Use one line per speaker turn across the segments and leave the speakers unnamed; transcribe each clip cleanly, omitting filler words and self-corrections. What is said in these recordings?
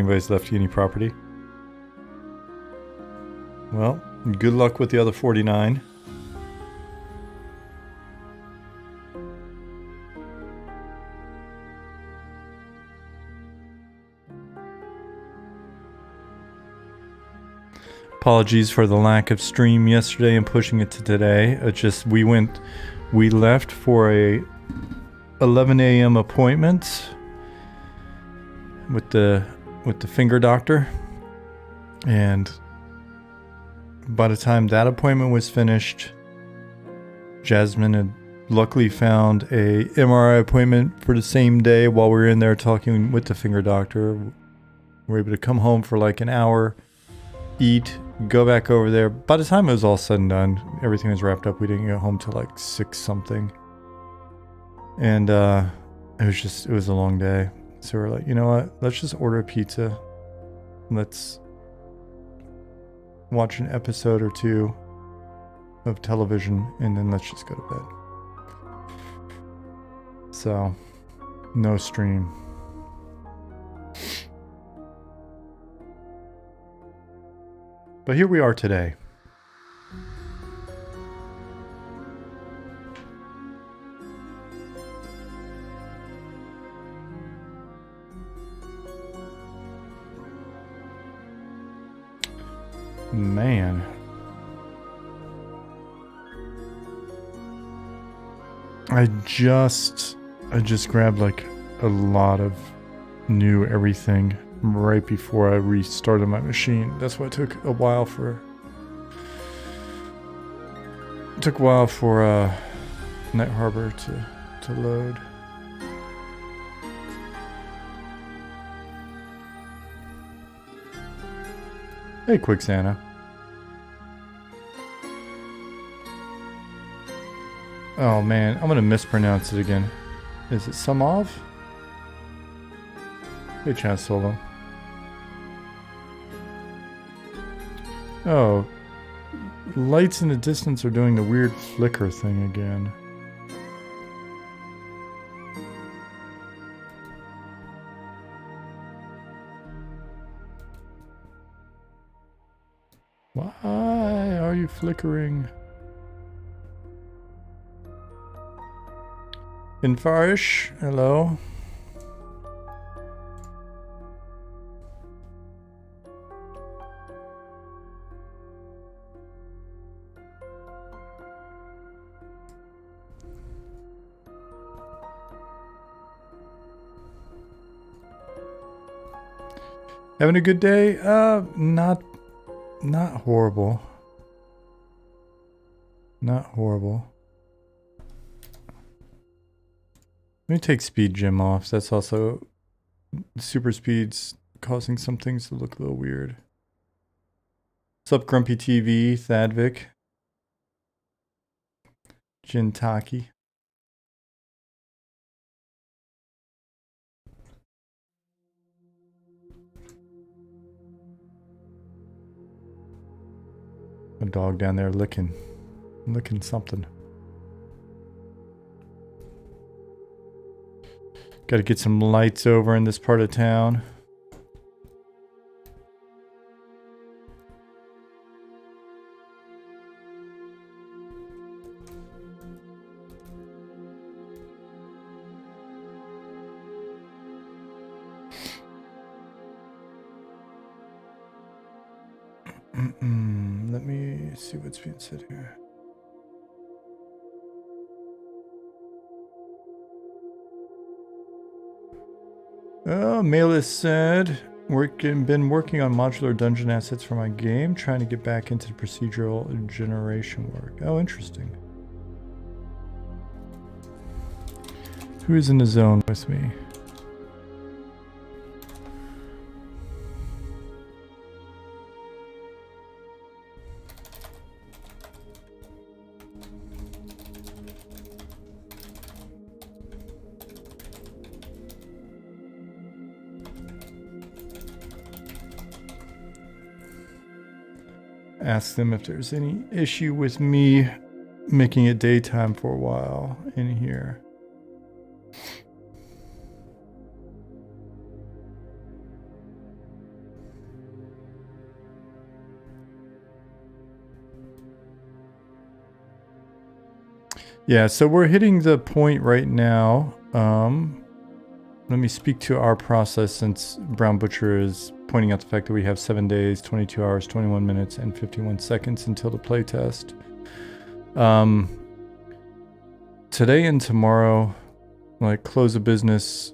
anybody's left you any property. Well, good luck with the other 49. Apologies for the lack of stream yesterday and pushing it to today. We left for a 11 a.m. appointment with the finger doctor, and by the time that appointment was finished, Jasmine had luckily found a MRI appointment for the same day while we were in there talking with the finger doctor. We were able to come home for like an hour, eat, go back over there. By the time it was all said and done, everything was wrapped up. We didn't get home till like 6 something. And it was a long day. So we're like, you know what? Let's just order a pizza. Let's watch an episode or two of television, and then let's just go to bed. So, no stream. But here we are today. Man. I just grabbed like a lot of new everything right before I restarted my machine. That's why it took a while for Night Harbor to load. Hey, Quick Santa. Oh man, I'm gonna mispronounce it again. Is it Samov? Hey, Chance Solo. Oh, lights in the distance are doing the weird flicker thing again. Why are you flickering? Infarish, hello. Having a good day? Not horrible. Not horrible. Let me take Speed Gym off. That's also super speed's causing some things to look a little weird. What's up, Grumpy TV, Thadvik, Jintaki? A dog down there licking something. Got to get some lights over in this part of town. Let me see what's being said here. Oh, Malis said, been working on modular dungeon assets for my game, trying to get back into the procedural generation work. Oh, interesting. Who is in the zone with me? Ask them if there's any issue with me making it daytime for a while in here. Yeah, so we're hitting the point right now. Let me speak to our process, since Brown Butcher is pointing out the fact that we have 7 days, 22 hours, 21 minutes, and 51 seconds until the playtest. Today and tomorrow, like close of business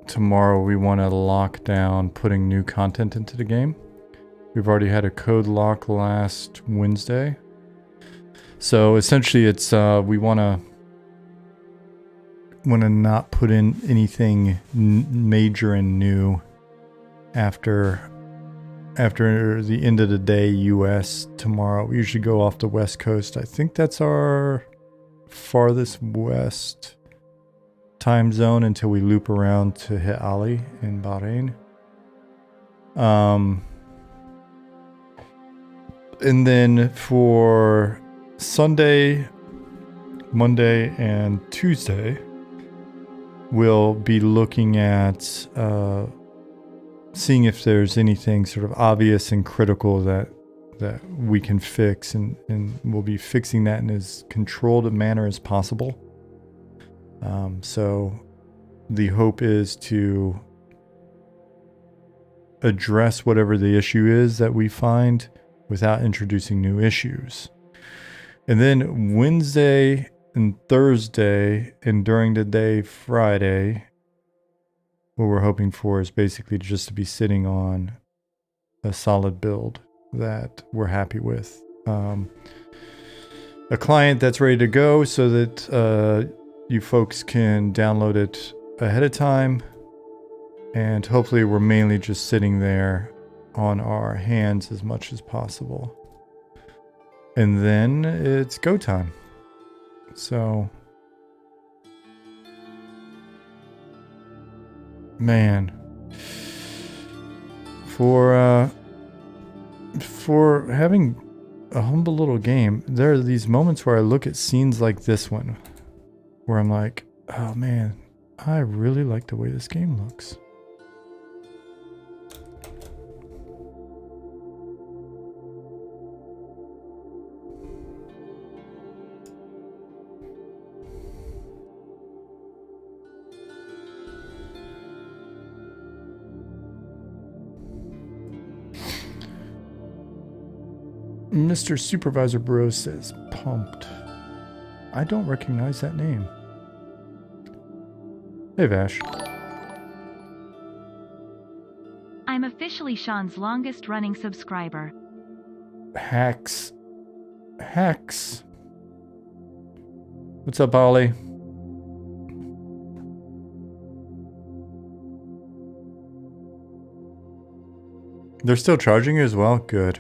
tomorrow, we want to lock down putting new content into the game. We've already had a code lock last Wednesday. So essentially it's we want to not put in anything major and new after the end of the day US tomorrow. We usually go off the West Coast. I think that's our farthest west time zone until we loop around to hit Ali in Bahrain. And then for Sunday, Monday, and Tuesday, we'll be looking at seeing if there's anything sort of obvious and critical that we can fix, and we'll be fixing that in as controlled a manner as possible. So the hope is to address whatever the issue is that we find without introducing new issues. And then Wednesday and Thursday, and during the day Friday, what we're hoping for is basically just to be sitting on a solid build that we're happy with. A client that's ready to go so that you folks can download it ahead of time. And hopefully we're mainly just sitting there on our hands as much as possible. And then it's go time. So, man, for having a humble little game, there are these moments where I look at scenes like this one, where I'm like, oh man, I really like the way this game looks. Mr. Supervisor Bro says, pumped. I don't recognize that name. Hey, Vash.
I'm officially Sean's longest running subscriber.
Hacks. What's up, Ollie? They're still charging you as well? Good.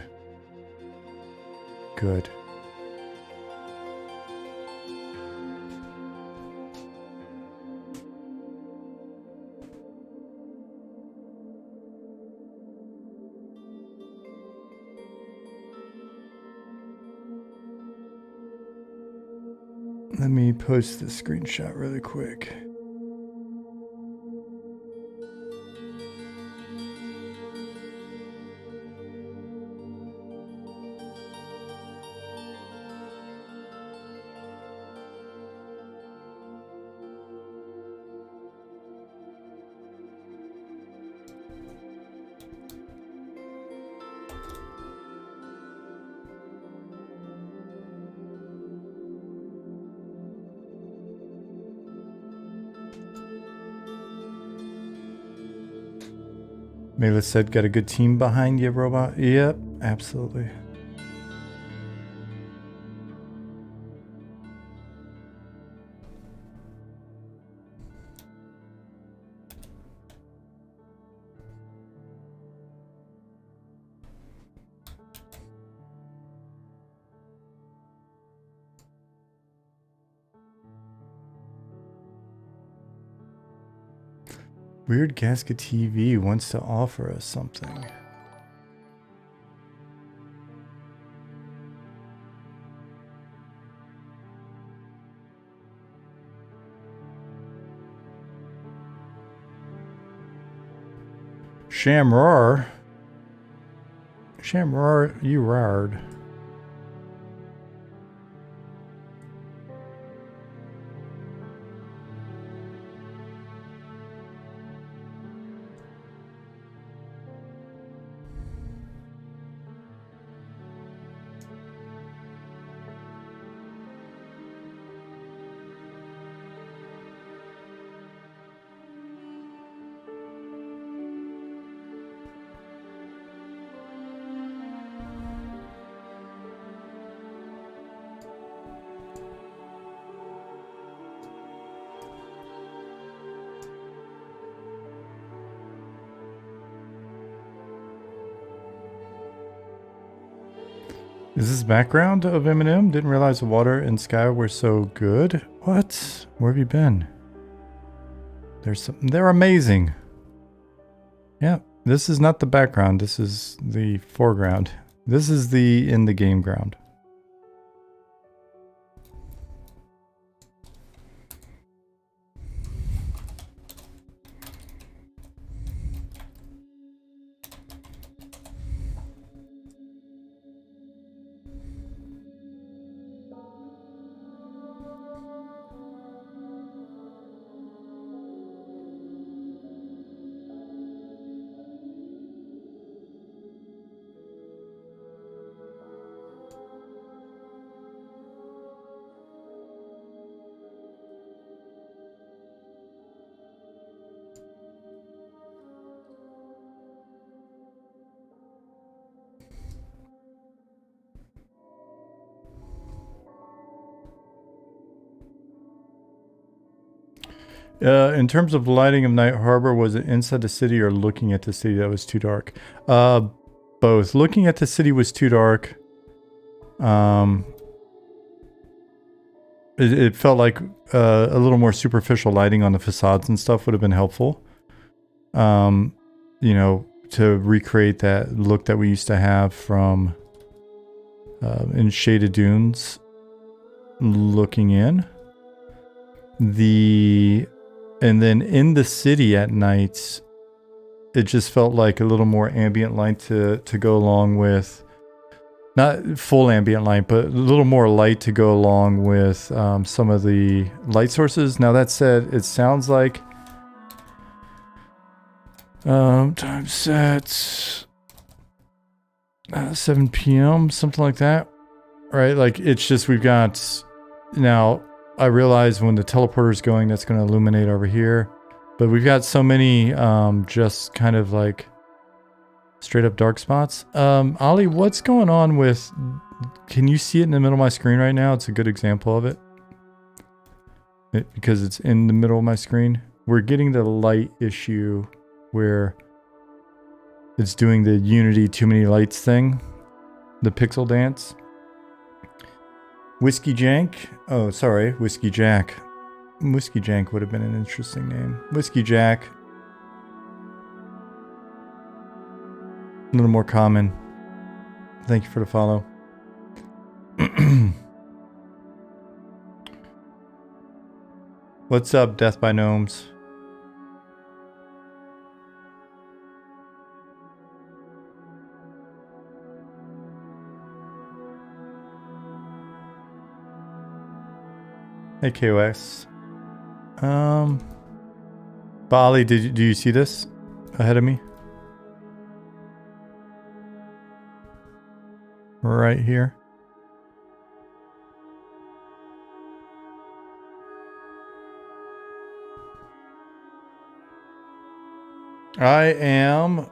Let me post the screenshot really quick. Mela said, got a good team behind you, robot? Yep, absolutely. Weird Gasket TV wants to offer us something. Shamrar, you rard. Is this background of M&M? Didn't realize the water and sky were so good. What? Where have you been? There's something. They're amazing. Yeah, this is not the background. This is the foreground. This is the in the game ground. In terms of lighting of Night Harbor, was it inside the city or looking at the city that was too dark? Both. Looking at the city was too dark. It felt like a little more superficial lighting on the facades and stuff would have been helpful. You know, to recreate that look that we used to have from in Shaded Dunes looking in. And then in the city at night, it just felt like a little more ambient light to go along with, not full ambient light, but a little more light to go along with some of the light sources. Now that said, it sounds like time set 7 p.m., something like that, right? Like it's just, we've got now. I realize when the teleporter's going, that's going to illuminate over here. But we've got so many just kind of like straight up dark spots. Ollie, what's going on with... Can you see it in the middle of my screen right now? It's a good example of it. Because it's in the middle of my screen. We're getting the light issue where it's doing the Unity too many lights thing. The pixel dance. Whiskey Jank. Oh, sorry. Whiskey Jack. Whiskey Jank would have been an interesting name. Whiskey Jack. A little more common. Thank you for the follow. What's up, Death by Gnomes? Hey, KOS. Bali, do you see this ahead of me? Right here. I am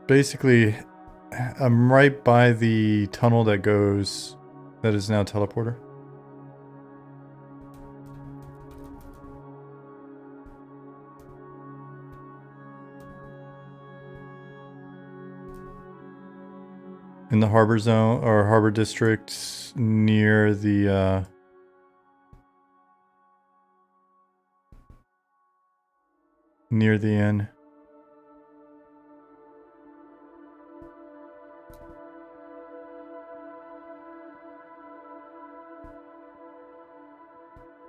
basically I'm right by the tunnel that is now teleporter. In the harbor zone or harbor district near the inn.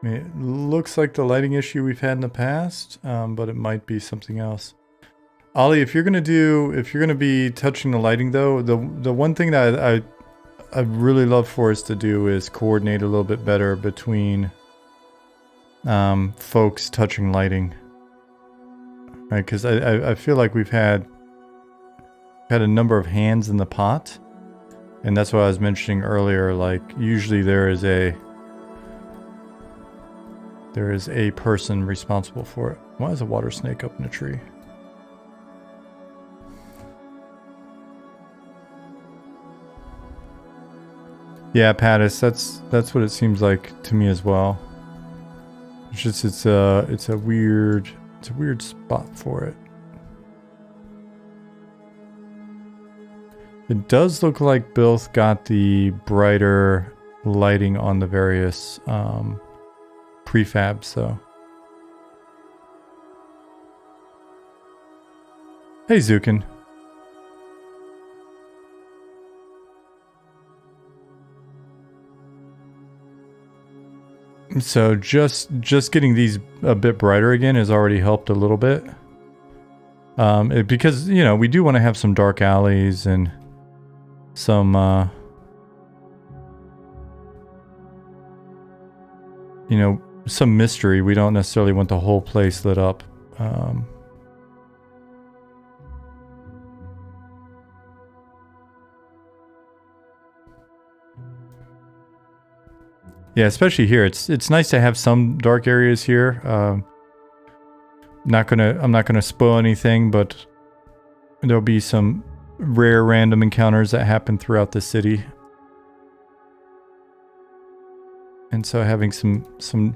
It looks like the lighting issue we've had in the past, but it might be something else. Ollie, if you're gonna be touching the lighting though, the one thing that I'd really love for us to do is coordinate a little bit better between folks touching lighting, right? Because I feel like we've had a number of hands in the pot, and that's what I was mentioning earlier. Like usually there is a person responsible for it. Why is a water snake up in a tree? Yeah, Pattis, that's what it seems like to me as well. It's just it's a weird spot for it. It does look like Bilth got the brighter lighting on the various prefabs, though. Hey, Zukin. So just getting these a bit brighter again has already helped a little bit. Because, you know, we do want to have some dark alleys and some, you know, some mystery. We don't necessarily want the whole place lit up. Yeah, especially here. It's nice to have some dark areas here. I'm not gonna spoil anything, but there'll be some rare random encounters that happen throughout the city. And so having some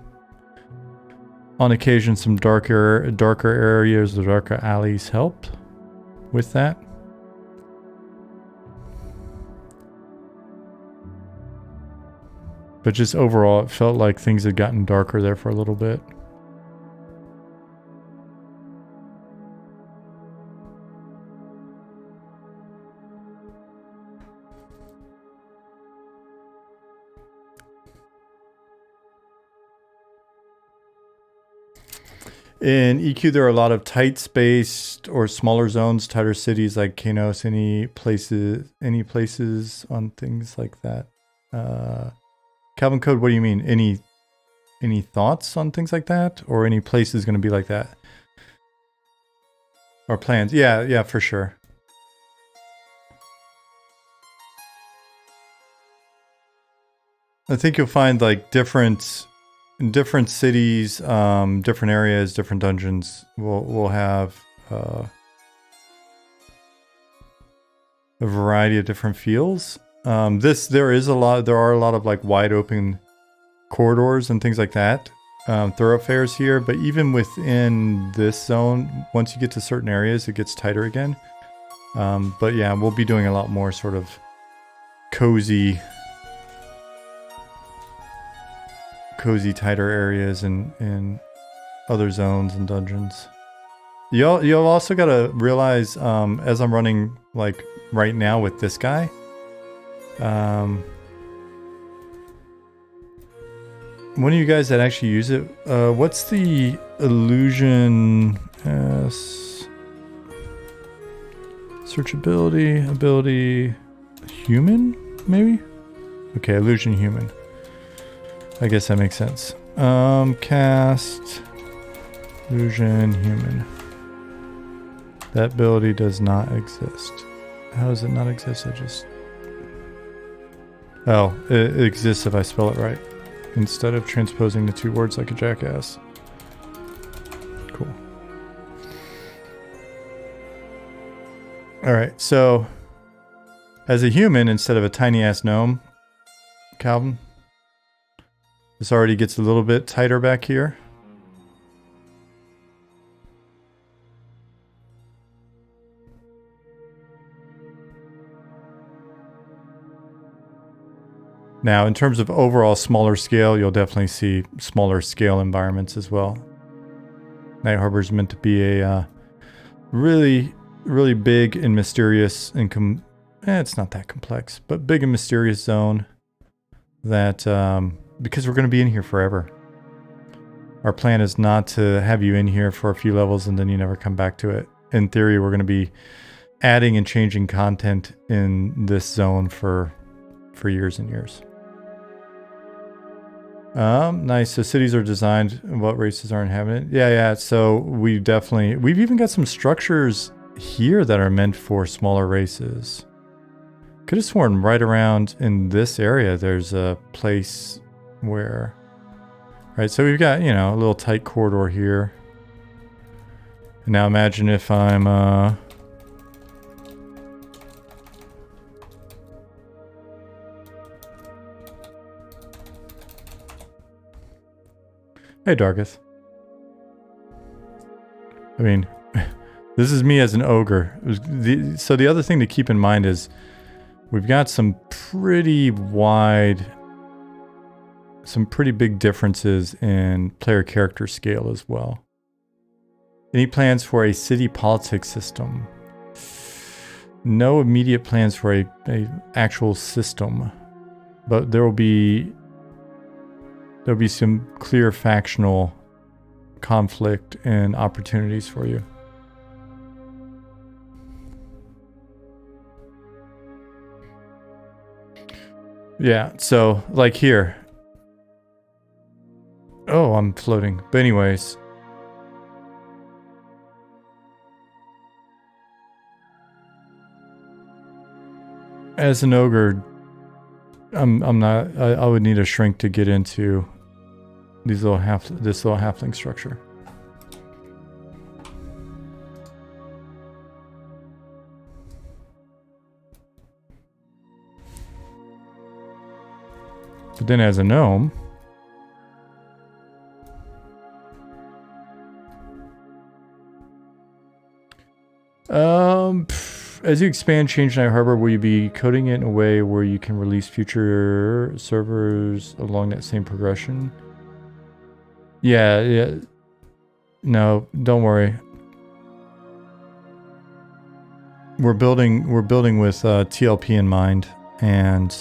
on occasion some darker areas, the darker alleys help with that. But just overall, it felt like things had gotten darker there for a little bit. In EQ, there are a lot of tight-spaced or smaller zones, tighter cities like Kanos. Any places on things like that? Calvin Code, what do you mean? Any thoughts on things like that? Or any places going to be like that? Or plans? Yeah, for sure. I think you'll find like different cities, different areas, different dungeons will have a variety of different feels. There are a lot of like wide open corridors and things like that, thoroughfares here. But even within this zone, once you get to certain areas, it gets tighter again. But yeah, we'll be doing a lot more sort of cozy, tighter areas in other zones and dungeons. You'll also got to realize, as I'm running like right now with this guy, one of you guys that actually use it, what's the illusion searchability ability? Human, maybe? Okay, illusion human. I guess that makes sense. Cast illusion human. That ability does not exist. How does it not exist? Oh, it exists if I spell it right, instead of transposing the two words like a jackass. Cool. Alright, so as a human instead of a tiny ass gnome, Calvin, this already gets a little bit tighter back here. Now, in terms of overall smaller scale, you'll definitely see smaller scale environments as well. Night Harbor is meant to be a really, really big and mysterious and it's not that complex, but big and mysterious zone that, because we're going to be in here forever. Our plan is not to have you in here for a few levels and then you never come back to it. In theory, we're going to be adding and changing content in this zone for years and years. Nice. So cities are designed, what races are inhabited? Yeah. So we've even got some structures here that are meant for smaller races. Could have sworn right around in this area there's a place where, right? So we've got, you know, a little tight corridor here. And now imagine if I'm, hey, Darketh. I mean, this is me as an ogre. So the other thing to keep in mind is We've got some pretty big differences in player character scale as well. Any plans for a city politics system? No immediate plans for a actual system, but there'll be some clear factional conflict and opportunities for you. Yeah, so like here. Oh, I'm floating. But anyways. As an ogre, I'm not. I would need a shrink to get into this little halfling structure. But then as a gnome, as you expand Change Night Harbor, will you be coding it in a way where you can release future servers along that same progression? Yeah. No, don't worry. We're building with TLP in mind, and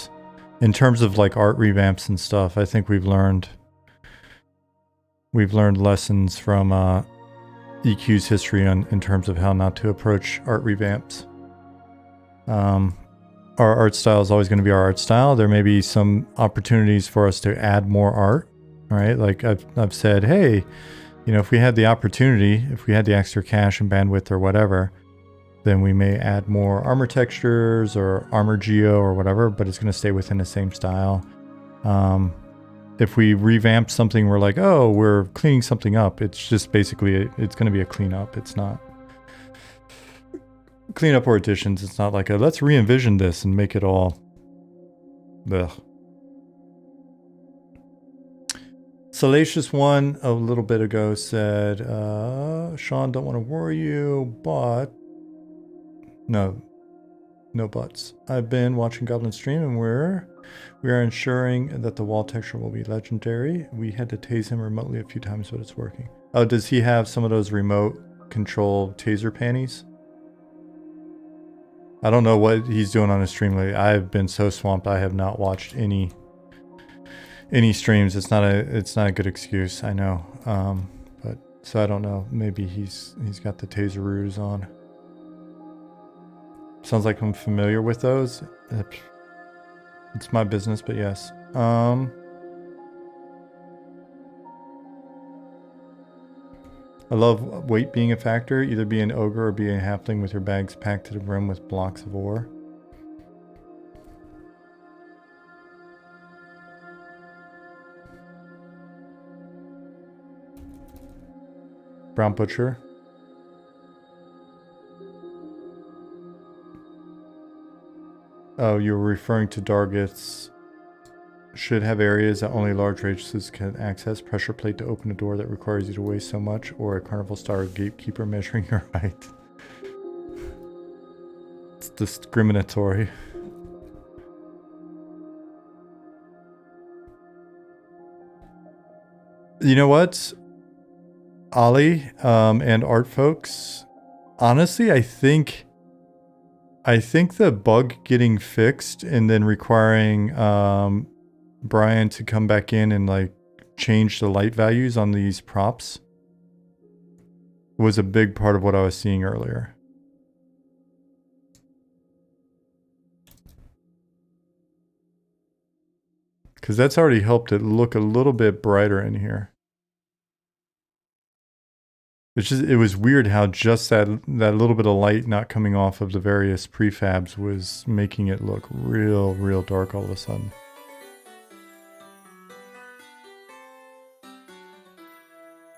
in terms of like art revamps and stuff, I think we've learned lessons from EQ's history in terms of how not to approach art revamps. Our art style is always going to be our art style. There may be some opportunities for us to add more art, right? Like I've said, hey, if we had the opportunity, if we had the extra cash and bandwidth or whatever, then we may add more armor textures or armor geo or whatever, but it's going to stay within the same style. If we revamp something, we're like, oh, we're cleaning something up. It's just basically, it's going to be a cleanup. It's not cleanup or additions. It's not like let's re-envision this and make it all. Ugh. Salacious One a little bit ago said, Sean, don't want to worry you, but no buts. I've been watching Goblin stream and we are ensuring that the wall texture will be legendary. We had to tase him remotely a few times, but it's working. Oh, does he have some of those remote control taser panties? I don't know what he's doing on his stream lately. I've been so swamped. I have not watched any streams. It's not a good excuse. I know. But so I don't know. Maybe he's got the taser-roos on. Sounds like I'm familiar with those. It's my business, but yes. I love weight being a factor. Either be an ogre or be a halfling with your bags packed to the brim with blocks of ore. Brown Butcher. Oh, you're referring to Dargeth's. Should have areas that only large races can access. Pressure plate to open a door that requires you to weigh so much, or a carnival star gatekeeper measuring your height. It's discriminatory. You know what, Ollie, and art folks, honestly, I think the bug getting fixed and then requiring Brian to come back in and like change the light values on these props was a big part of what I was seeing earlier. Because that's already helped it look a little bit brighter in here. It was weird how just that little bit of light not coming off of the various prefabs was making it look real dark all of a sudden.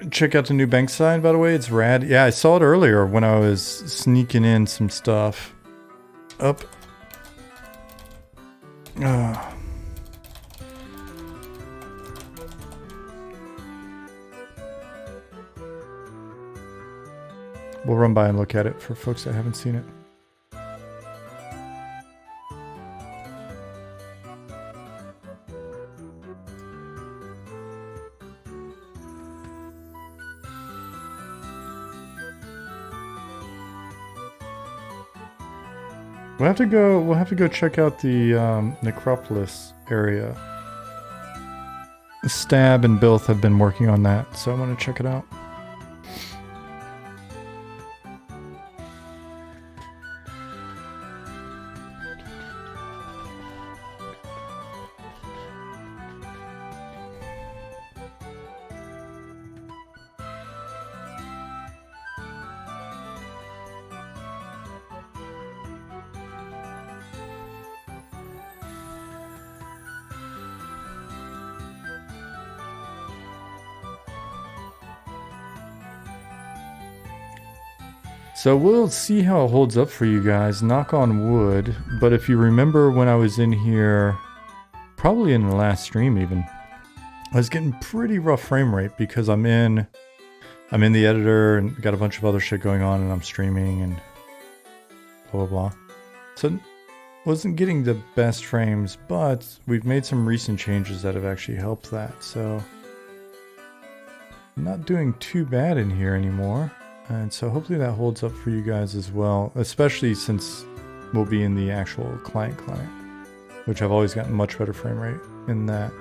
Check out the new bank sign, by the way. It's rad. Yeah, I saw it earlier when I was sneaking in some stuff. Up. We'll run by and look at it for folks that haven't seen it. We'll have to go check out the necropolis area. Stab and Bilth have been working on that, so I want to check it out. So we'll see how it holds up for you guys, knock on wood. But if you remember when I was in here, probably in the last stream even, I was getting pretty rough frame rate because I'm in the editor and got a bunch of other shit going on and I'm streaming and blah, blah, blah. So wasn't getting the best frames, but we've made some recent changes that have actually helped that. So I'm not doing too bad in here anymore. And so hopefully that holds up for you guys as well, especially since we'll be in the actual client, which I've always gotten much better frame rate in that.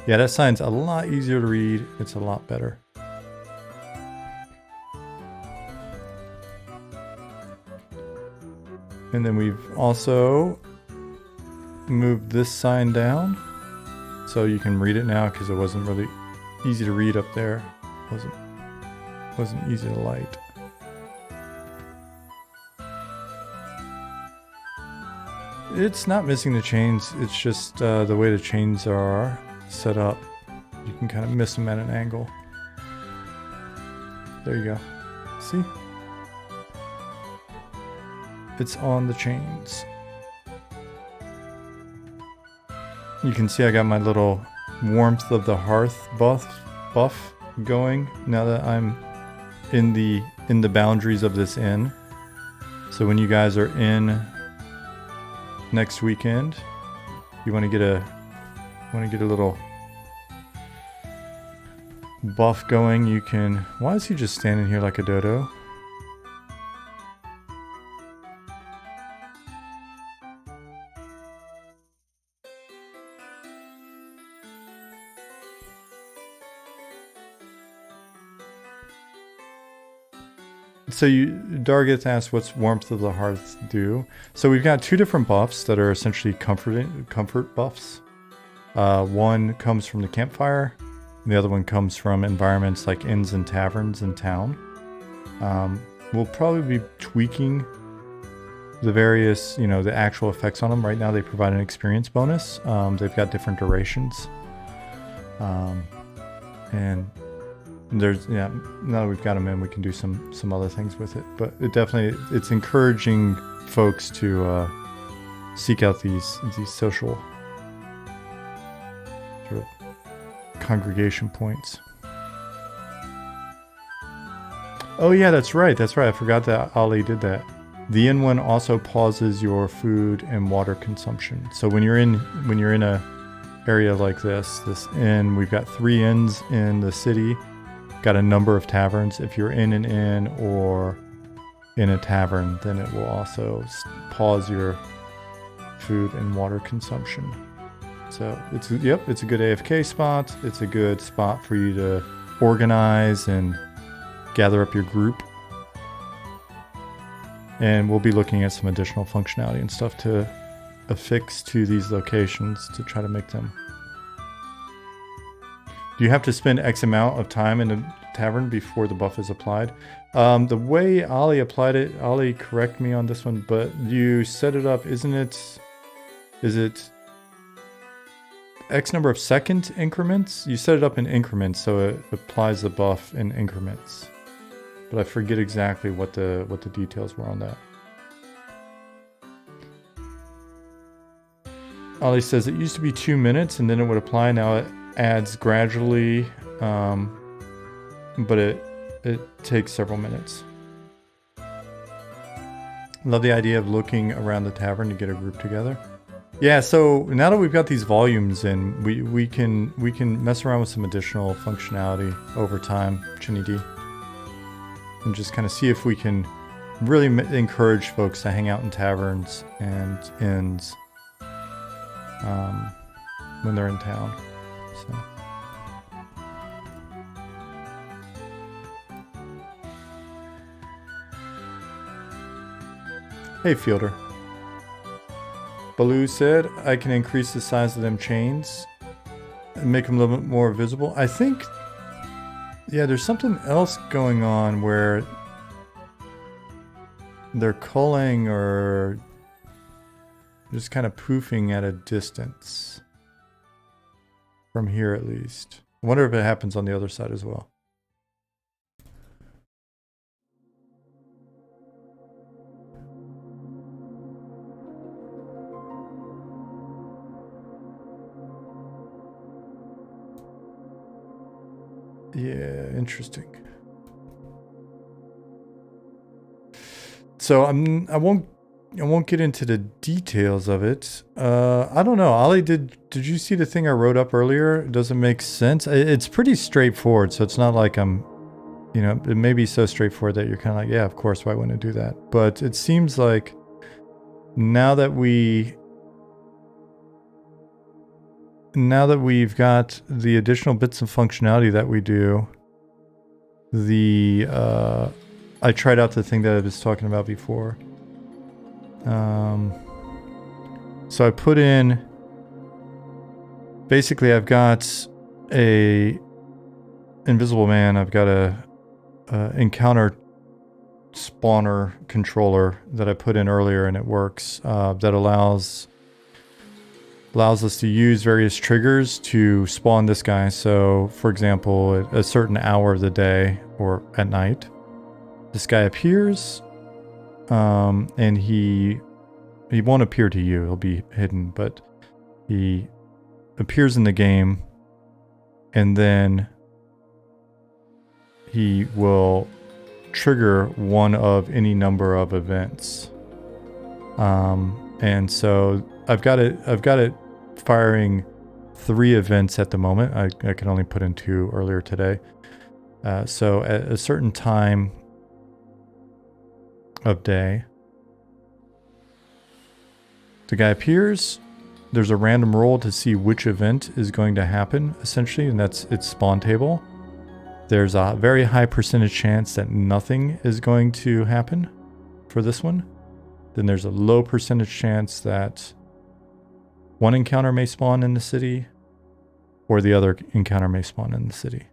Yeah, that sign's a lot easier to read. It's a lot better. And then we've also moved this sign down so you can read it now because it wasn't really easy to read up there. Wasn't easy to light. It's not missing the chains, it's just the way the chains are set up. You can kind of miss them at an angle. There you go. See? It's on the chains. You can see I got my little warmth of the hearth buff going now that I'm in the boundaries of this inn. So when you guys are in next weekend, you want to get a little buff going. You can. Why is he just standing here like a dodo? So Dargith asked, what's Warmth of the Hearth do? So we've got two different buffs that are essentially comfort buffs. One comes from the campfire, and the other one comes from environments like inns and taverns in town. We'll probably be tweaking the various, the actual effects on them. Right now they provide an experience bonus. They've got different durations. And there's, now that we've got them in, we can do some other things with it. But it's encouraging folks to seek out these social sort of congregation points. Oh yeah, that's right. I forgot that Ali did that. The inn one also pauses your food and water consumption. So when you're in a area like this inn, we've got 3 inns in the city. Got a number of taverns. If you're in an inn or in a tavern, then it will also pause your food and water consumption. So it's a good AFK spot. It's a good spot for you to organize and gather up your group. And we'll be looking at some additional functionality and stuff to affix to these locations to try to make them. Do you have to spend X amount of time in a tavern before the buff is applied? The way Ali applied it, Ali, correct me on this one, but you set it up, is it X number of second increments? You set it up in increments, so it applies the buff in increments. But I forget exactly what the details were on that. Ali says it used to be 2 minutes and then it would apply. Now it adds gradually, but it takes several minutes. Love the idea of looking around the tavern to get a group together. Yeah, so now that we've got these volumes in, we can mess around with some additional functionality over time, Chinny D, and just kind of see if we can really encourage folks to hang out in taverns and inns when they're in town. So. Hey, Fielder. Baloo said, I can increase the size of them chains and make them a little bit more visible. I think, yeah, there's something else going on where they're culling or just kind of poofing at a distance. From here, at least. I wonder if it happens on the other side as well. Yeah, interesting. So I won't get into the details of it. I don't know. Ollie, did you see the thing I wrote up earlier? Does it make sense? It's pretty straightforward, so it's not like I'm, you know, it may be so straightforward that you're kind of like, yeah, of course, why wouldn't I do that? But it seems like now that we've got the additional bits of functionality that we do, I tried out the thing that I was talking about before. So I put in, basically I've got a invisible man, I've got a encounter spawner controller that I put in earlier, and it works, that allows us to use various triggers to spawn this guy. So for example, at a certain hour of the day or at night, this guy appears, and he won't appear to you, he'll be hidden, but he appears in the game, and then he will trigger one of any number of events. And so I've got it firing 3 events at the moment. I can only put in 2 earlier today. So at a certain time of day, the guy appears, there's a random roll to see which event is going to happen, essentially, and that's its spawn table. There's a very high percentage chance that nothing is going to happen for this one. Then there's a low percentage chance that one encounter may spawn in the city, or the other encounter may spawn in the city.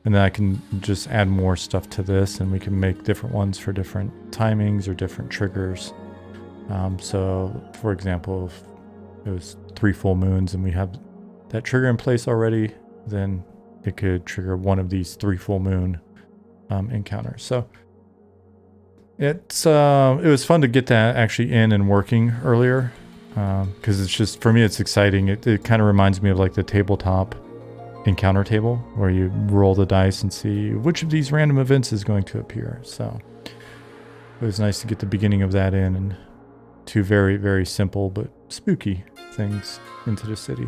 And then I can just add more stuff to this, and we can make different ones for different timings or different triggers. So, for example, if it was 3 full moons and we have that trigger in place already, then it could trigger one of these 3 full moon encounters. So it was fun to get that actually in and working earlier, because it's just, for me, it's exciting. It kind of reminds me of like the tabletop encounter table where you roll the dice and see which of these random events is going to appear. So it was nice to get the beginning of that in, and 2 very, very simple but spooky things into the city.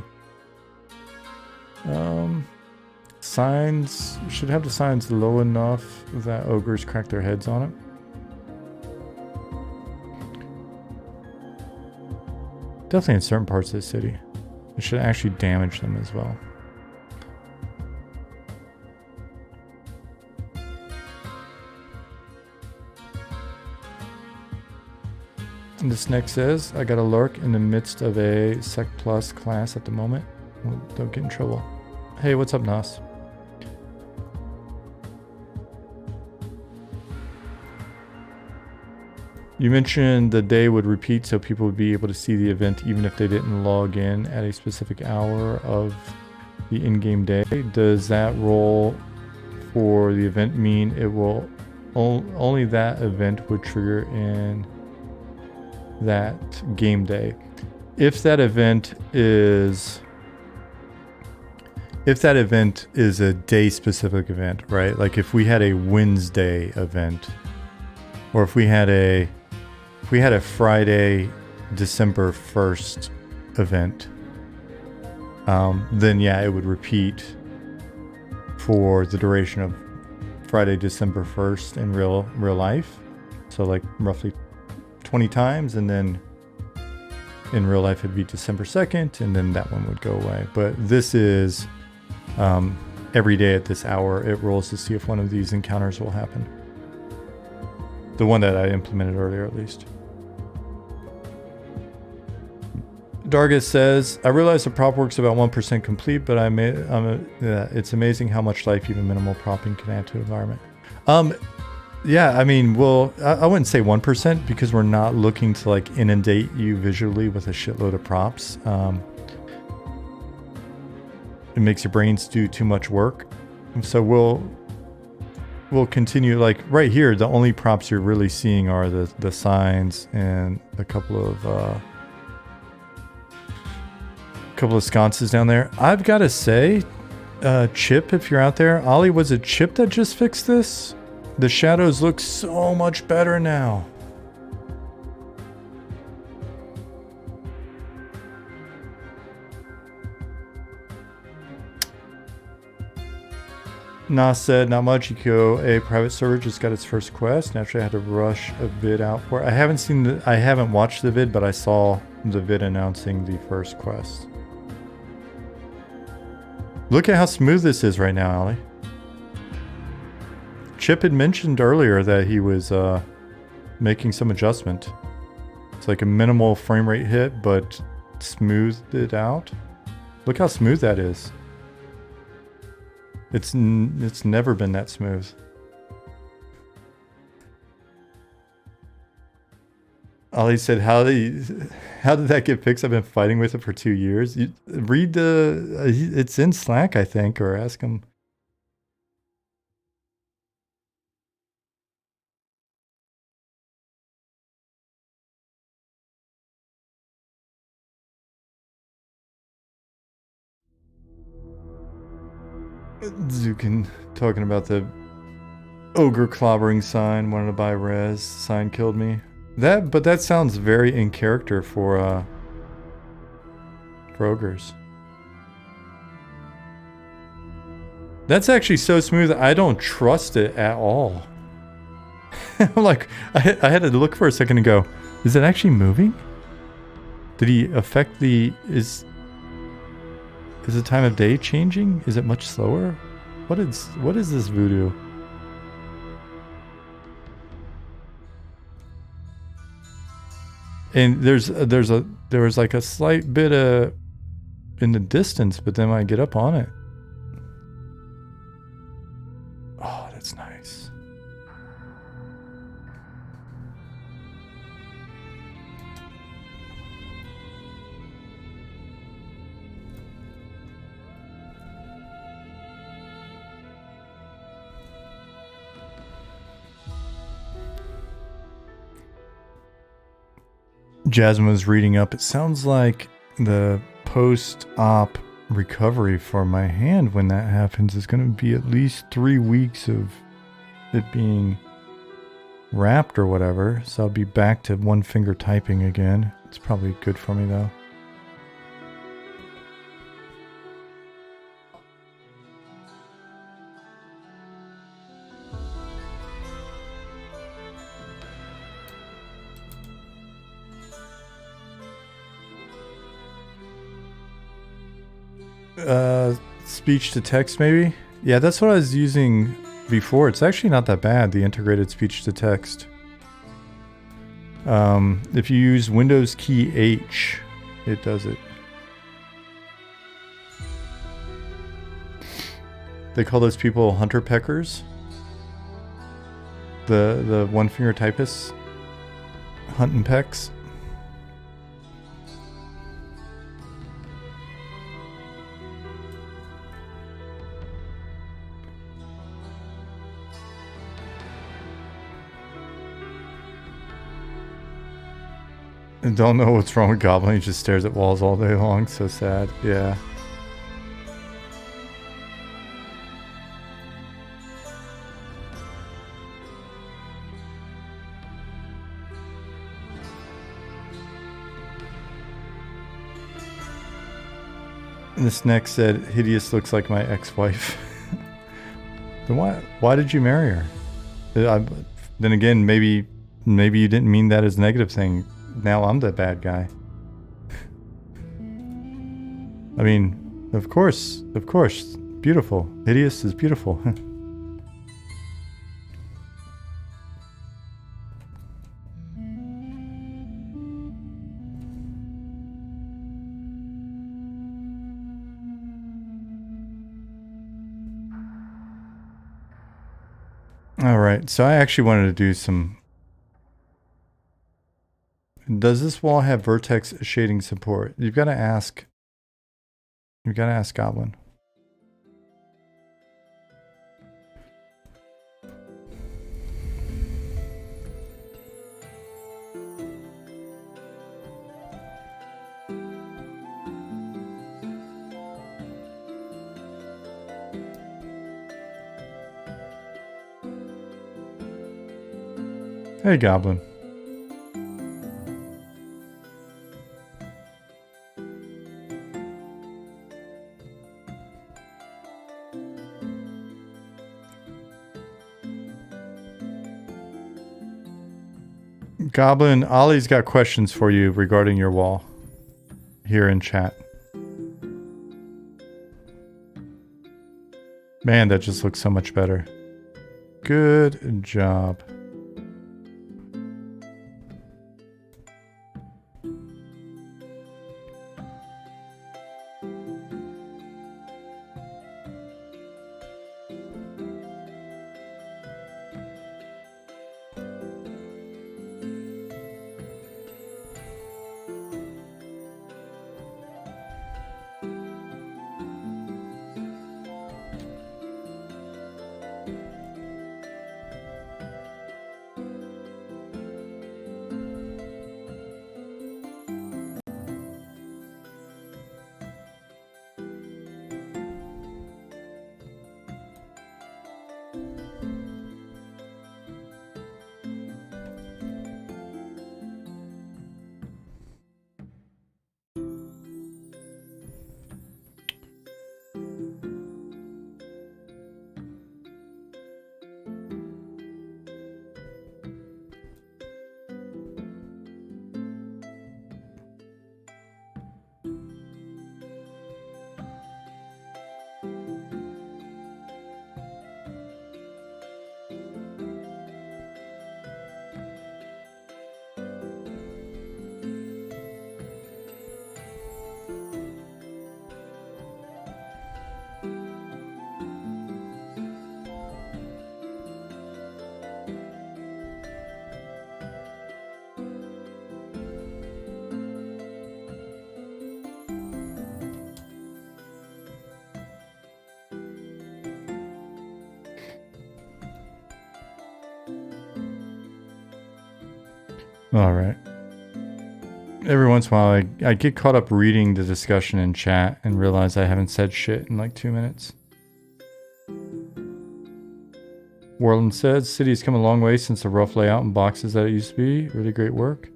Signs, should have the signs low enough that ogres crack their heads on it. Definitely in certain parts of the city. It should actually damage them as well. And this next says, I got a lurk in the midst of a Sec Plus class at the moment. Well, don't get in trouble. Hey, what's up, Nas? You mentioned the day would repeat, so people would be able to see the event even if they didn't log in at a specific hour of the in-game day. Does that role for the event mean it will only that event would trigger in that game day? If that event is a day specific event, right? Like if we had a Wednesday event, or if we had a Friday, December 1st event, then yeah, it would repeat for the duration of Friday, December 1st in real life. So like roughly 20 times, and then in real life it'd be December 2nd, and then that one would go away. But this is every day at this hour it rolls to see if one of these encounters will happen. The one that I implemented earlier, at least. Dargus says, I realize the prop work's about 1% complete, but it's amazing how much life even minimal propping can add to the environment. Yeah, I mean, well, I wouldn't say 1% because we're not looking to like inundate you visually with a shitload of props. It makes your brains do too much work. So we'll continue, like right here, the only props you're really seeing are the signs and a couple of sconces down there. I've got to say, Chip, if you're out there, Ollie, was it Chip that just fixed this? The shadows look so much better now. Nas said, not much, Eco. A private server just got its first quest. Naturally, I had to rush a vid out for it. I haven't watched the vid, but I saw the vid announcing the first quest. Look at how smooth this is right now, Ollie. Chip had mentioned earlier that he was making some adjustment. It's like a minimal frame rate hit, but smoothed it out. Look how smooth that is. It's never been that smooth. Ollie said, how did that get fixed? I've been fighting with it for 2 years. You read it's in Slack, I think, or ask him. Zukin talking about the ogre clobbering sign, wanted to buy res, sign killed me. But that sounds very in character for ogres. That's actually so smooth, I don't trust it at all. Like, I had to look for a second and go, is it actually moving? Did he affect is the time of day changing? Is it much slower? What is this voodoo? And there was like a slight bit in the distance, but then I get up on it. Oh, that's nice. Jasmine was reading up. It sounds like the post-op recovery for my hand when that happens is going to be at least 3 weeks of it being wrapped or whatever. So I'll be back to one finger typing again. It's probably good for me though. Speech to text maybe? Yeah, that's what I was using before. It's actually not that bad, the integrated speech to text. If you use Windows key H, it does it. They call those people hunter peckers. The one finger typists. Hunt and pecks. I don't know what's wrong with Goblin. He just stares at walls all day long. So sad. Yeah. And this next said, hideous looks like my ex-wife. Then why did you marry her? Then again, maybe Maybe you didn't mean that as a negative thing. Now I'm the bad guy. I mean, of course. Beautiful. Hideous is beautiful. Alright, so I actually wanted to do some... Does this wall have vertex shading support? You've got to ask Goblin. Hey, Goblin. Goblin, Ollie's got questions for you regarding your wall here in chat. Man, that just looks so much better. Good job. All right. Every once in a while, I get caught up reading the discussion in chat and realize I haven't said shit in like 2 minutes. Warland says, city's come a long way since the rough layout and boxes that it used to be. Really great work.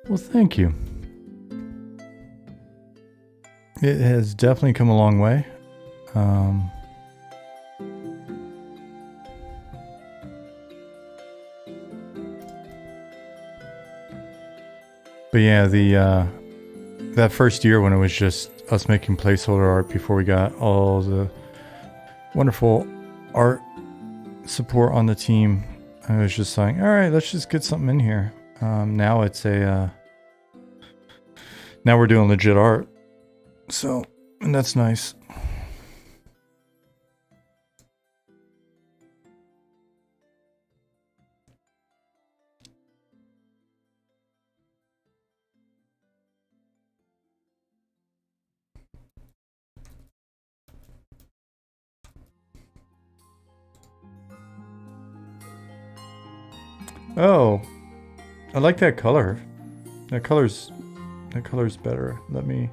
Well, thank you. It has definitely come a long way. But yeah, that first year when it was just us making placeholder art before we got all the wonderful art support on the team, I was just saying, all right, let's just get something in here. Now it's now we're doing legit art. So, and that's nice. Oh, I like that color. That color's better. Let me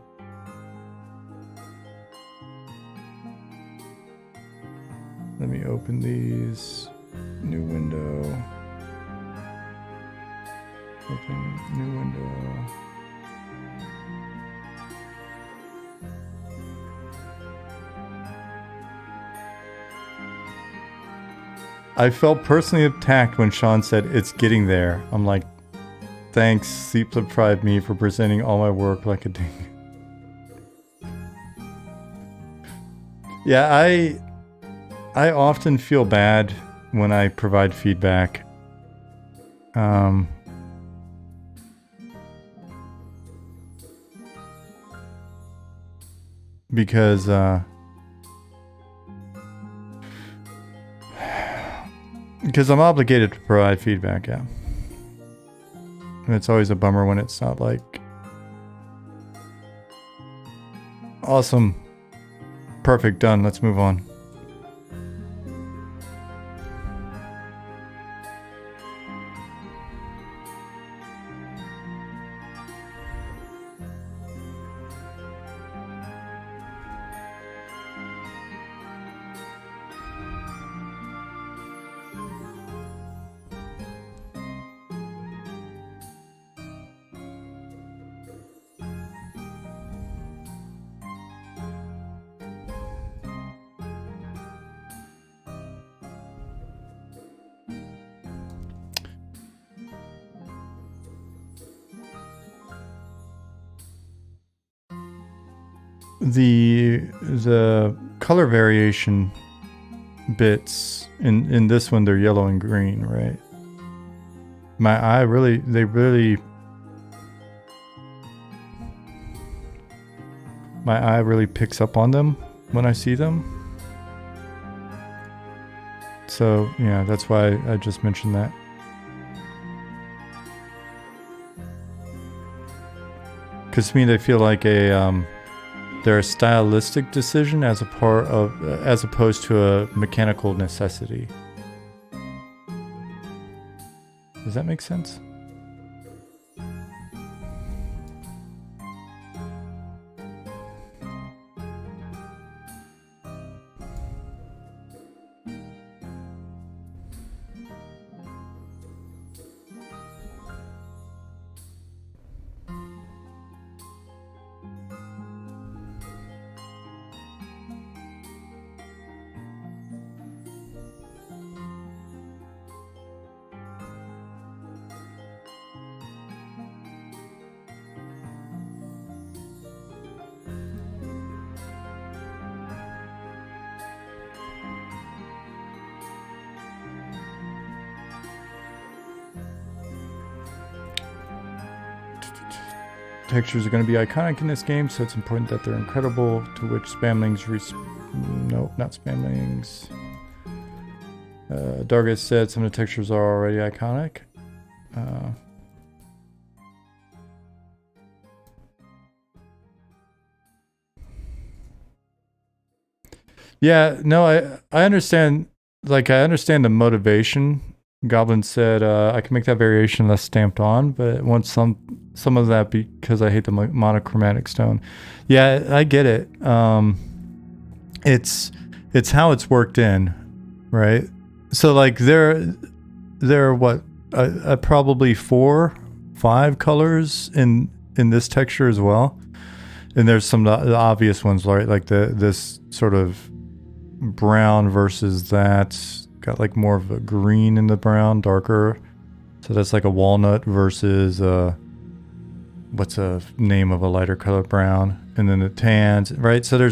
open these. New window. Open new window. I felt personally attacked when Sean said it's getting there. I'm like, thanks, sleep deprived me for presenting all my work like a ding. Yeah, I often feel bad when I provide feedback. Because I'm obligated to provide feedback, yeah. And it's always a bummer when it's not like awesome, perfect, done, let's move on. The color variation bits in this one, they're yellow and green, right? My eye really picks up on them when I see them. So yeah, that's why I just mentioned that. Because to me, they feel like they're a stylistic decision as opposed to a mechanical necessity. Does that make sense? Textures are going to be iconic in this game, so it's important that they're incredible, to which Spamlings nope, not Spamlings. Dargus said some of the textures are already iconic. Yeah, no, I understand, like, I understand the motivation. Goblin said, I can make that variation less stamped on, but it wants some of that because I hate the monochromatic stone. Yeah, I get it. It's how it's worked in, right? So like there are what probably 4-5 colors in this texture as well, and there's some of the obvious ones, right? Like this sort of brown versus that. Got like more of a green in the brown, darker. So that's like a walnut versus what's a name of a lighter color brown, and then the tans, right? So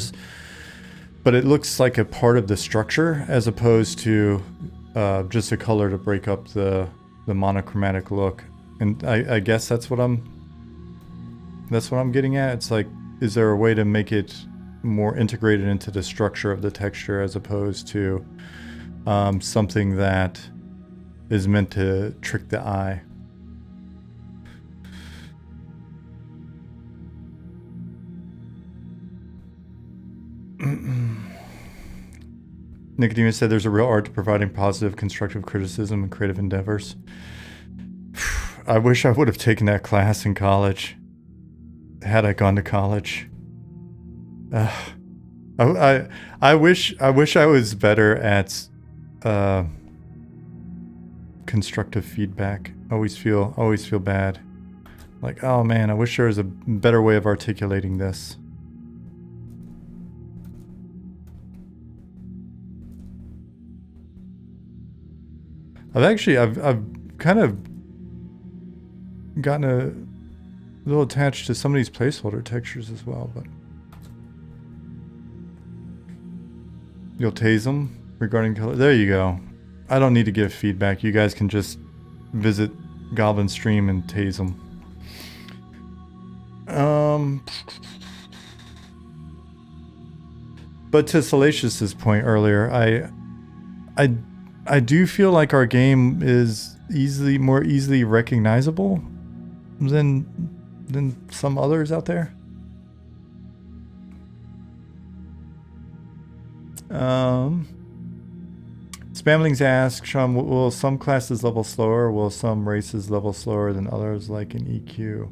but it looks like a part of the structure as opposed to just a color to break up the monochromatic look. And I guess that's what I'm getting at. It's like, is there a way to make it more integrated into the structure of the texture as opposed to something that is meant to trick the eye? Nicodemus said there's a real art to providing positive, constructive criticism and creative endeavors. I wish I would have taken that class in college. Had I gone to college. I wish I was better at constructive feedback. Always feel bad. Like, oh man, I wish there was a better way of articulating this. I've kind of gotten a little attached to some of these placeholder textures as well, but you'll tase them regarding color. There you go. I don't need to give feedback. You guys can just visit Goblin Stream and tase them. But to Salacious's point earlier, I do feel like our game is more easily recognizable than some others out there. Spamlings ask, Sean, will some classes level slower, or will some races level slower than others, like in EQ?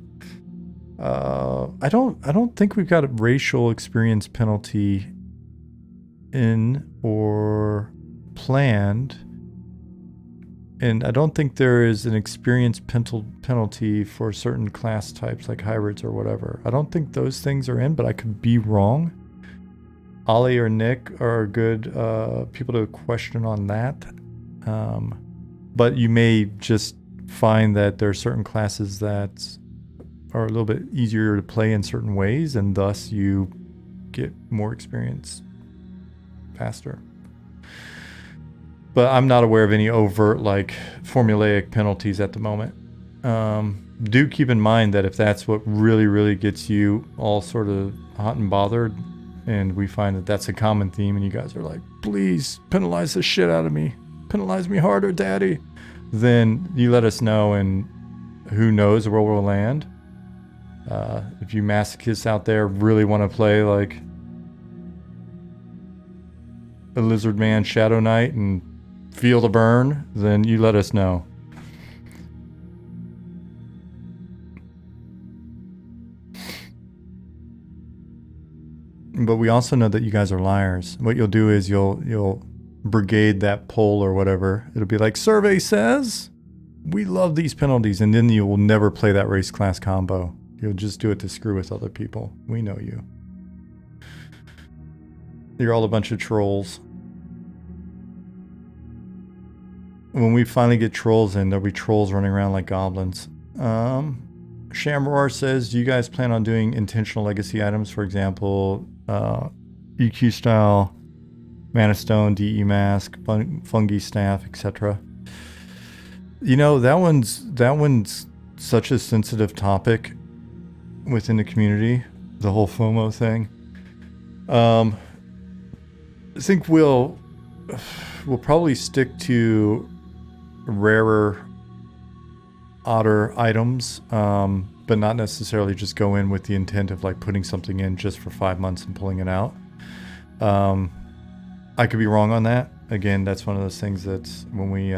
I don't think we've got a racial experience penalty in or planned, and I don't think there is an experience penalty for certain class types like hybrids or whatever. I don't think those things are in, but I could be wrong. Ollie or Nick are good people to question on that. But you may just find that there are certain classes that are a little bit easier to play in certain ways, and thus you get more experience faster. But I'm not aware of any overt, like, formulaic penalties at the moment. Do keep in mind that if that's what really, really gets you all sort of hot and bothered, and we find that that's a common theme, and you guys are like, please penalize the shit out of me. Penalize me harder, daddy. Then you let us know, and who knows where we'll land. If you masochists out there really want to play like a Lizard Man Shadow Knight and feel the burn, then you let us know. But we also know that you guys are liars. What you'll do is you'll brigade that poll or whatever. It'll be like, survey says we love these penalties, and then you will never play that race class combo. You'll just do it to screw with other people. We know you. You're all a bunch of trolls. When we finally get trolls in, there'll be trolls running around like goblins. Shamroar says, do you guys plan on doing intentional legacy items? For example, EQ style, Mana Stone, DE Mask, Fungi Staff, etc. You know, that one's such a sensitive topic within the community, the whole FOMO thing. I think we'll probably stick to rarer, odder items, but not necessarily just go in with the intent of like putting something in just for 5 months and pulling it out. I could be wrong on that. Again, that's one of those things that's when we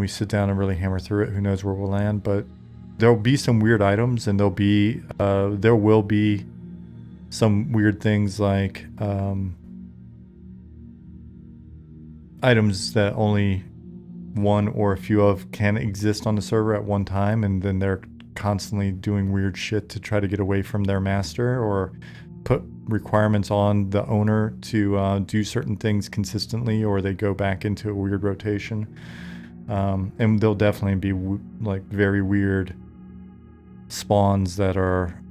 sit down and really hammer through it, who knows where we'll land. But there'll be some weird items, and there will be some weird things like items that only one or a few of can exist on the server at one time, and then they're constantly doing weird shit to try to get away from their master or put requirements on the owner to do certain things consistently, or they go back into a weird rotation. And there'll definitely be like very weird spawns that are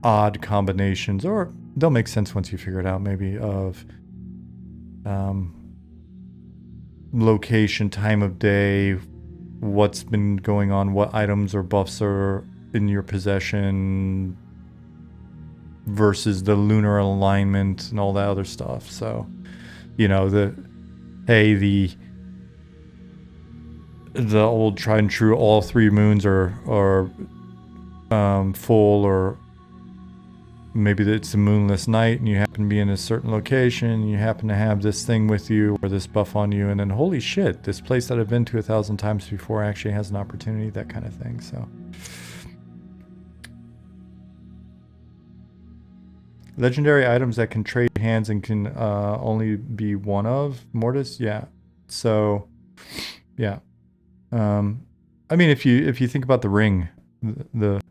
odd combinations, or they'll make sense once you figure it out, maybe, of location, time of day, what's been going on, what items or buffs are in your possession versus the lunar alignment and all that other stuff. So, you know, the old tried and true, all 3 moons are full, or maybe it's a moonless night and you happen to be in a certain location and you happen to have this thing with you or this buff on you, and then holy shit, this place that I've been to 1,000 times before actually has an opportunity, that kind of thing. So legendary items that can trade hands and can only be one of Mortis. Yeah. So yeah. I mean, if you think about the ring, the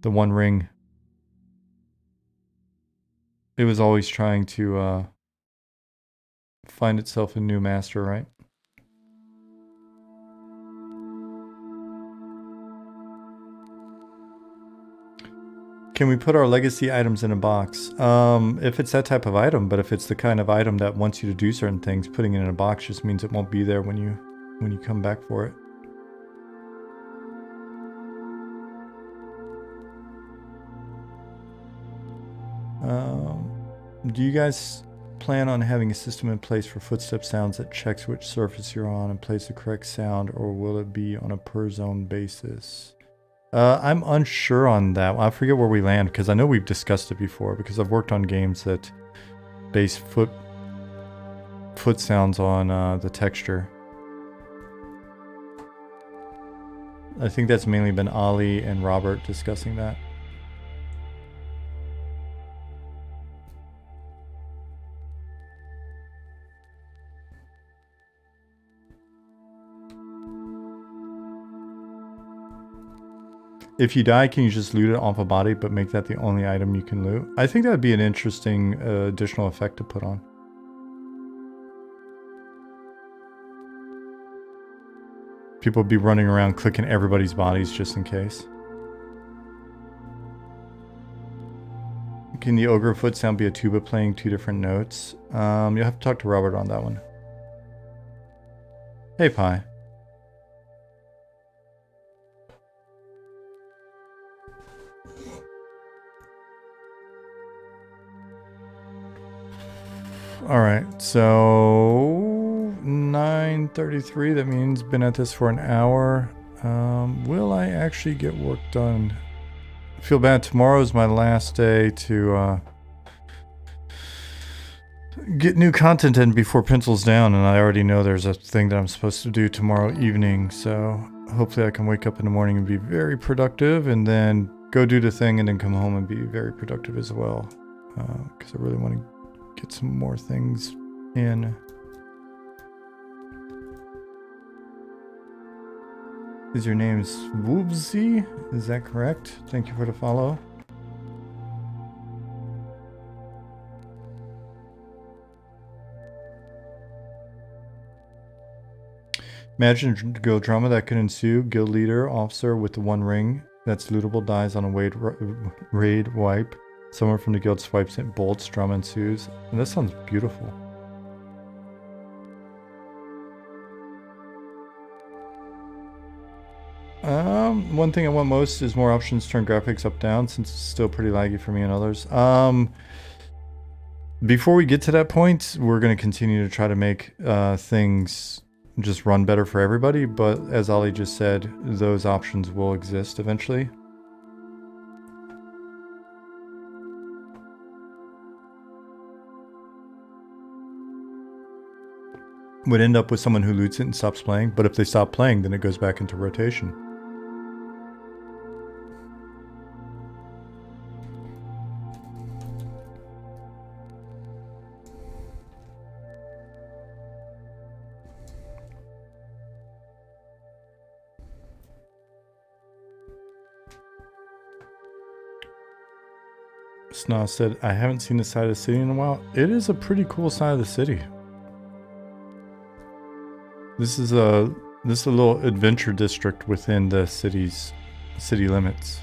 one ring, it was always trying to find itself a new master, right? Can we put our legacy items in a box? If it's that type of item, but if it's the kind of item that wants you to do certain things, putting it in a box just means it won't be there when you come back for it. Do you guys plan on having a system in place for footstep sounds that checks which surface you're on and plays the correct sound, or will it be on a per zone basis? I'm unsure on that. I forget where we land because I know we've discussed it before because I've worked on games that base foot sounds on the texture. I think that's mainly been Ali and Robert discussing that. If you die, can you just loot it off a body, but make that the only item you can loot? I think that would be an interesting additional effect to put on. People would be running around clicking everybody's bodies just in case. Can the ogre foot sound be a tuba playing two different notes? You'll have to talk to Robert on that one. Hey, Pi. Alright, so 9:33, that means been at this for an hour. Will I actually get work done? I feel bad, tomorrow is my last day to get new content in before pencils down, and I already know there's a thing that I'm supposed to do tomorrow evening, so hopefully I can wake up in the morning and be very productive, and then go do the thing and then come home and be very productive as well, because I really want to get some more things in. Is your name Swoobsy? Is that correct? Thank you for the follow. Imagine guild drama that could ensue. Guild leader, officer with the one ring that's lootable dies on a raid wipe. Someone from the guild swipes it, bolts, drama ensues. And that sounds beautiful. One thing I want most is more options to turn graphics up down, since it's still pretty laggy for me and others. Before we get to that point, we're going to continue to try to make things just run better for everybody, but as Ali just said, those options will exist eventually. Would end up with someone who loots it and stops playing, but if they stop playing, then it goes back into rotation. Sna said, I haven't seen this side of the city in a while. It is a pretty cool side of the city. This is a little adventure district within the city limits.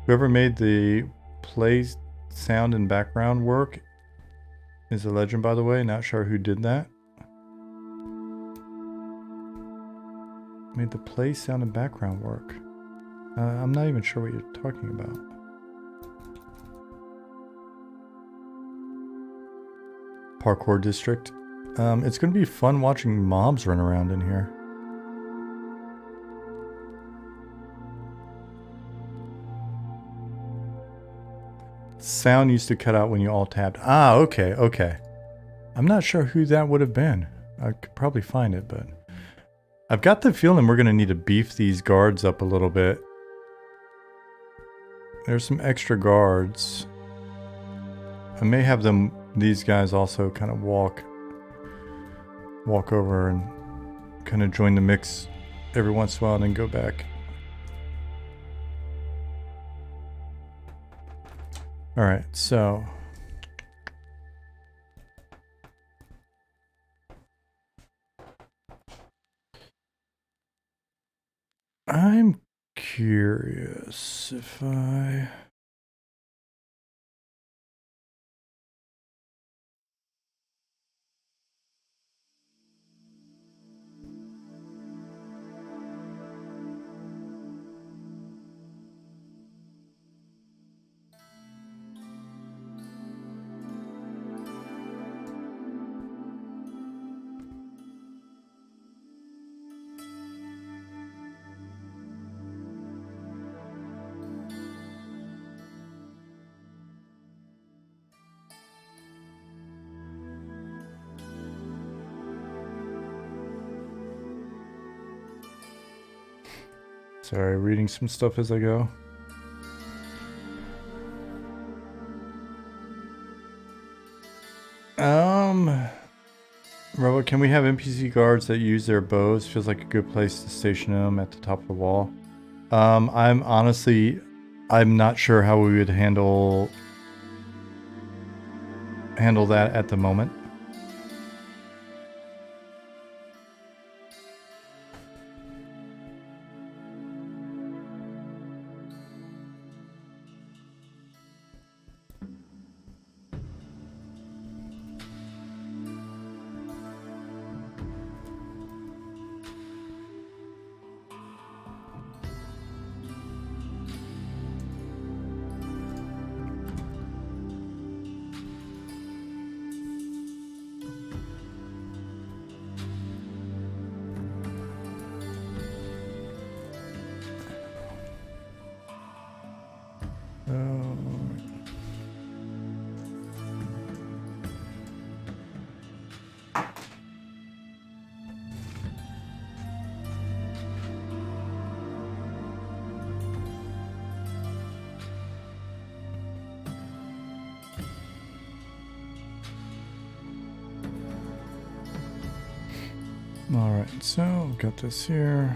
Whoever made the play sound and background work is a legend, by the way. Not sure who did that. Made the play sound and background work. I'm not even sure what you're talking about. Parkour district. It's going to be fun watching mobs run around in here. Sound used to cut out when you all tapped. Ah, okay, okay. I'm not sure who that would have been. I could probably find it, but I've got the feeling we're going to need to beef these guards up a little bit. There's some extra guards. I may have these guys also kind of walk over and kind of join the mix every once in a while and then go back. All right, so I'm curious if I... Sorry, reading some stuff as I go. Robot, can we have NPC guards that use their bows? Feels like a good place to station them at the top of the wall. I'm not sure how we would handle that at the moment. Alright, so got this here.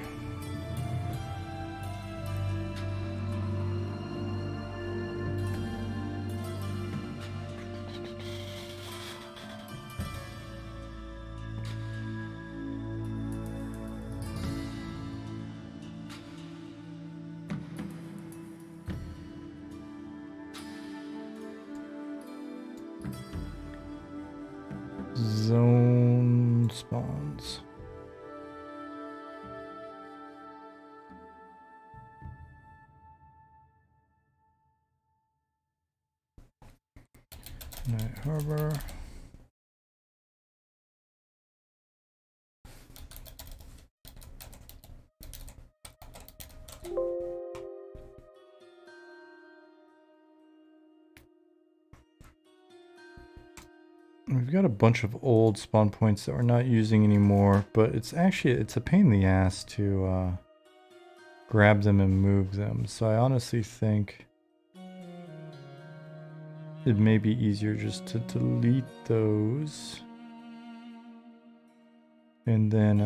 Zone spawns. Night Harbor. We've got a bunch of old spawn points that we're not using anymore, but it's a pain in the ass to grab them and move them. So I honestly think it may be easier just to delete those. And then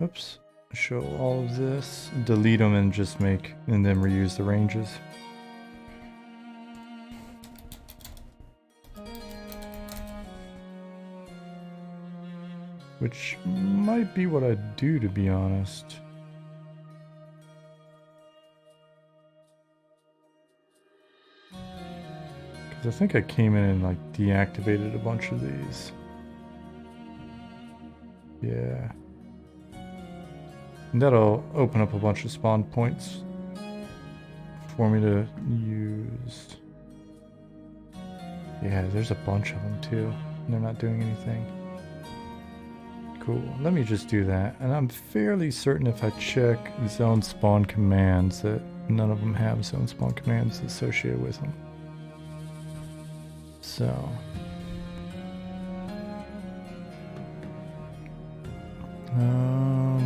oops. Show all of this, delete them, and just and then reuse the ranges. Which might be what I'd do, to be honest. Because I think I came in and like deactivated a bunch of these. Yeah. And that'll open up a bunch of spawn points for me to use. Yeah, there's a bunch of them too. And they're not doing anything. Cool. Let me just do that. And I'm fairly certain if I check zone spawn commands that none of them have zone spawn commands associated with them. So...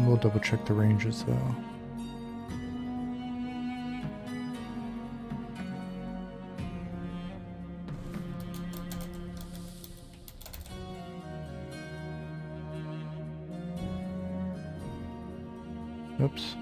we'll double check the ranges though. Oops.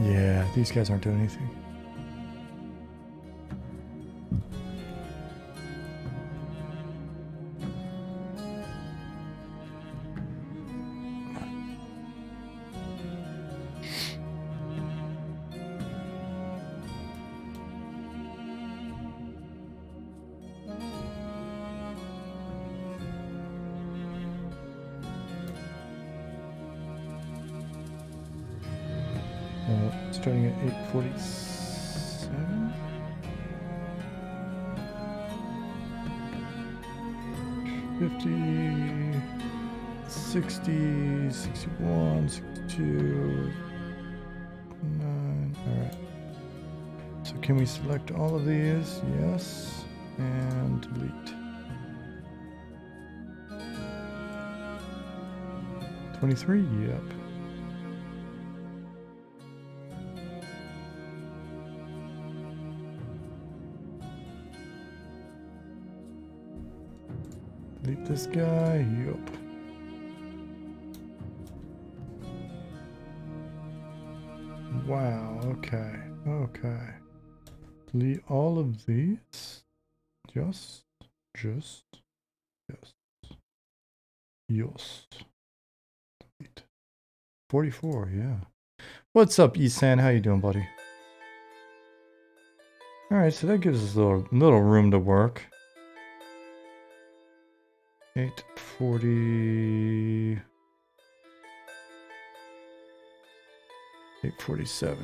Yeah, these guys aren't doing anything. Starting at 8:47. 50, 60, 61, 62, 9. All right. So can we select all of these? Yes. And delete. 23? Yep. Delete this guy. Yup. Wow. Okay. Okay. Delete all of these. Just. Yes. Delete. 44. Yeah. What's up, Isan? How you doing, buddy? All right. So that gives us a little room to work. 8:40. 8:47.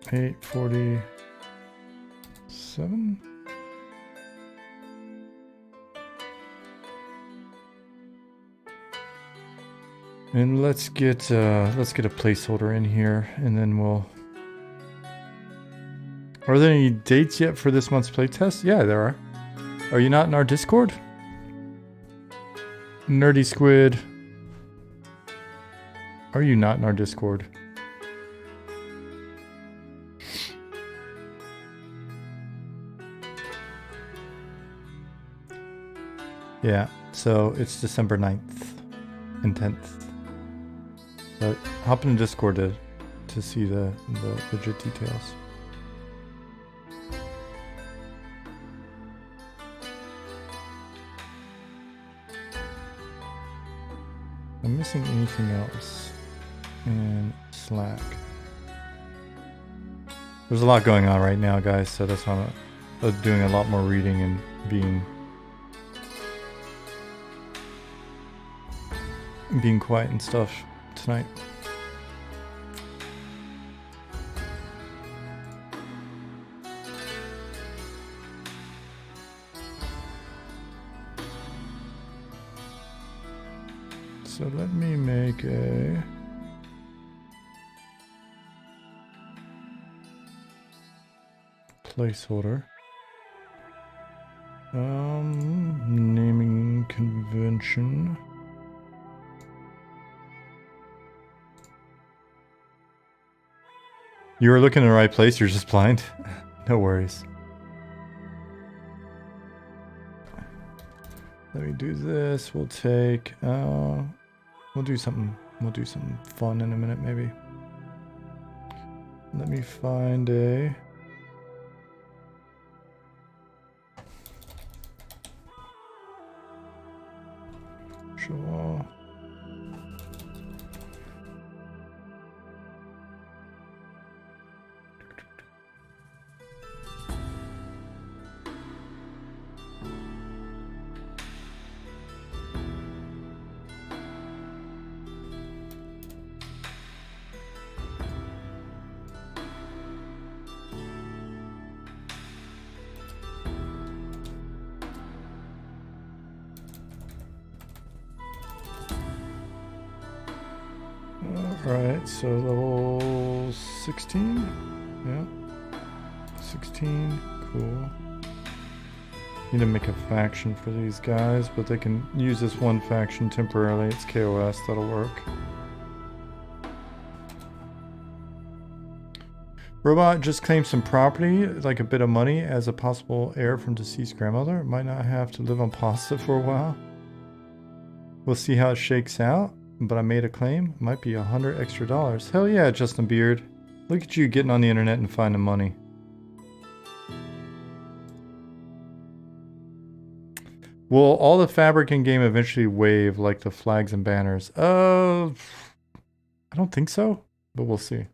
$8.47. And let's get a placeholder in here, and then we'll. Are there any dates yet for this month's playtest? Yeah, there are. Are you not in our Discord? Nerdy Squid. Are you not in our Discord? Yeah, so it's December 9th and 10th. But hop in Discord to see the legit details. I'm missing anything else in Slack. There's a lot going on right now, guys, so that's why I'm doing a lot more reading and being quiet and stuff tonight. So let me make a placeholder. Naming convention. You were looking in the right place, you're just blind. No worries. Let me do this. We'll take we'll do something fun in a minute maybe. Let me find a show. Alright, so level 16? Yeah. 16, cool. Need to make a faction for these guys, but they can use this one faction temporarily. It's KOS, that'll work. Robot just claimed some property, like a bit of money, as a possible heir from deceased grandmother. Might not have to live on pasta for a while. We'll see how it shakes out, but I made a claim. Might be $100 extra. Hell yeah, Justin Beard. Look at you getting on the internet and finding money. Will all the fabric in game eventually wave like the flags and banners? I don't think so, but we'll see.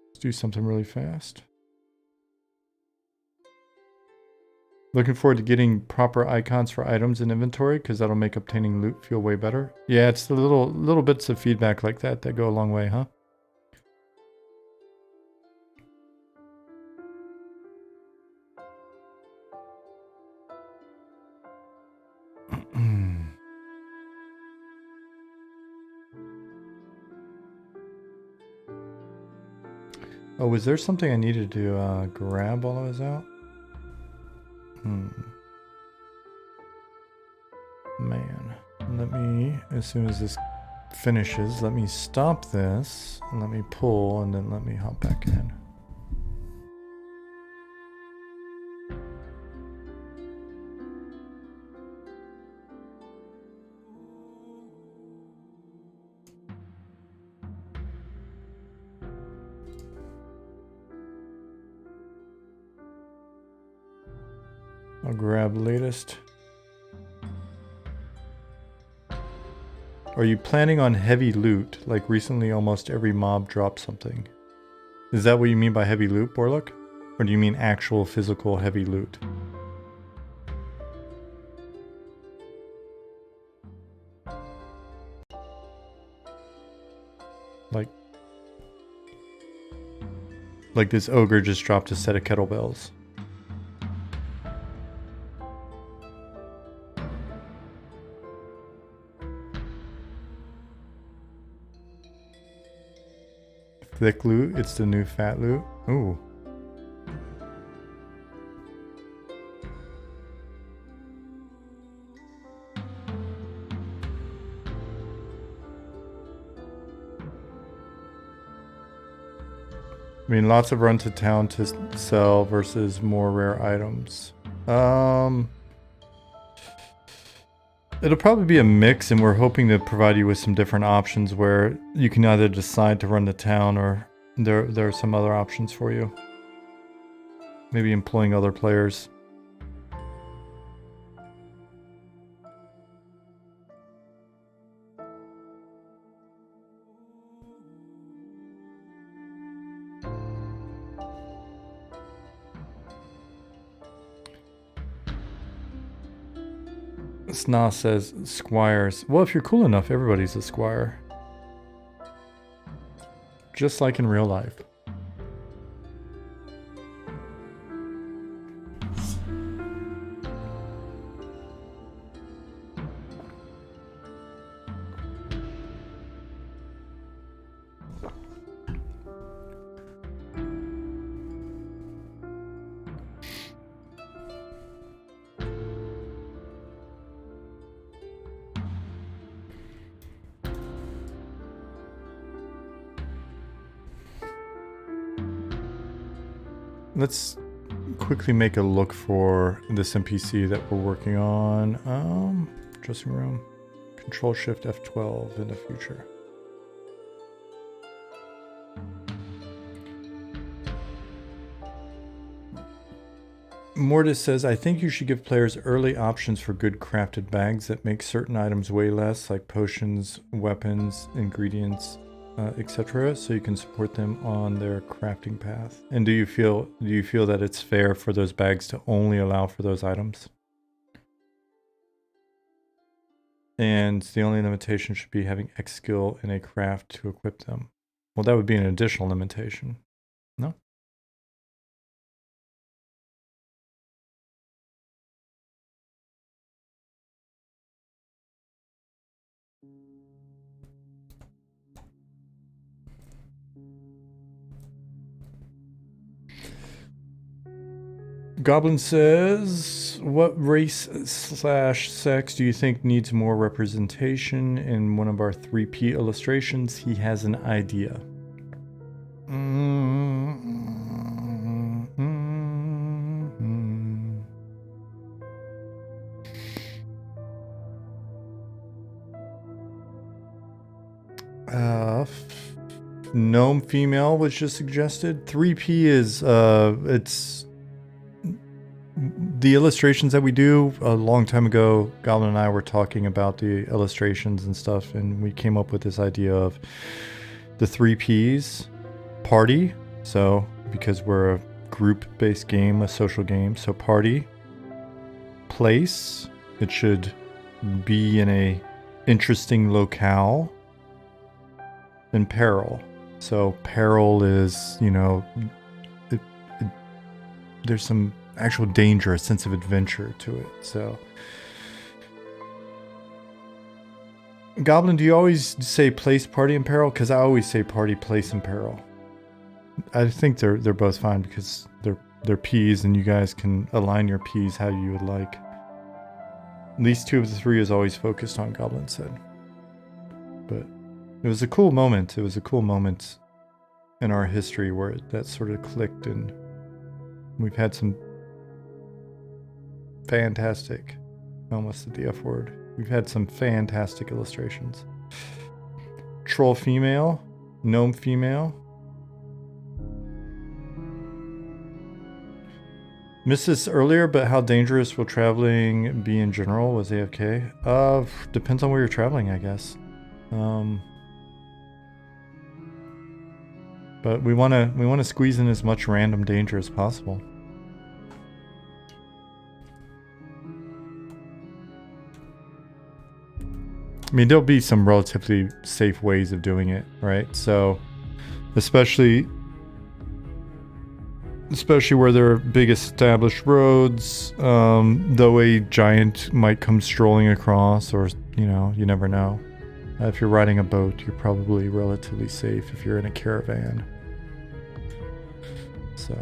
Let's do something really fast. Looking forward to getting proper icons for items in inventory, because that'll make obtaining loot feel way better. Yeah, it's the little bits of feedback like that that go a long way, huh? Oh, was there something I needed to grab while I was out? Man, let me, as soon as this finishes, let me stop this, and let me pull, and then let me hop back in. I'll grab latest. Are you planning on heavy loot? Like recently almost every mob dropped something. Is that what you mean by heavy loot, Borlook? Or do you mean actual physical heavy loot? Like this ogre just dropped a set of kettlebells. Thick loot, it's the new fat loot. Ooh. I mean, lots of run to town to sell versus more rare items. It'll probably be a mix, and we're hoping to provide you with some different options where you can either decide to run to town or there are some other options for you. Maybe employing other players. Sna says squires. Well, if you're cool enough, everybody's a squire. Just like in real life. Let's quickly make a look for this NPC that we're working on. Dressing room. Control Shift F12 in the future. Mortis says, I think you should give players early options for good crafted bags that make certain items weigh less, like potions, weapons, ingredients, etc., so you can support them on their crafting path. And do you feel that it's fair for those bags to only allow for those items? And the only limitation should be having X skill in a craft to equip them. Well, that would be an additional limitation. No? Goblin says, what race / sex do you think needs more representation in one of our 3P illustrations? He has an idea. Gnome female was just suggested. 3P is it's the illustrations that we do. A long time ago, Goblin and I were talking about the illustrations and stuff, and we came up with this idea of the 3Ps. Party, so because we're a group-based game, a social game, so party. Place, it should be in a interesting locale. And peril. So peril is, you know, there's some actual danger, a sense of adventure to it. So, Goblin, do you always say place, party, and peril? Because I always say party, place, and peril. I think they're both fine because they're P's, and you guys can align your P's how you would like. At least 2 of the 3 is always focused on, Goblin said. But it was a cool moment. It was a cool moment in our history where that sort of clicked, and we've had some fantastic, almost the F word, we've had some fantastic illustrations. Troll female, gnome female. Missed this earlier, but how dangerous will traveling be in general? Was AFK? Depends on where you're traveling, I guess. But we wanna squeeze in as much random danger as possible. I mean, there'll be some relatively safe ways of doing it, right? So, especially where there are big established roads, though a giant might come strolling across, or, you know, you never know. If you're riding a boat, you're probably relatively safe if you're in a caravan. So.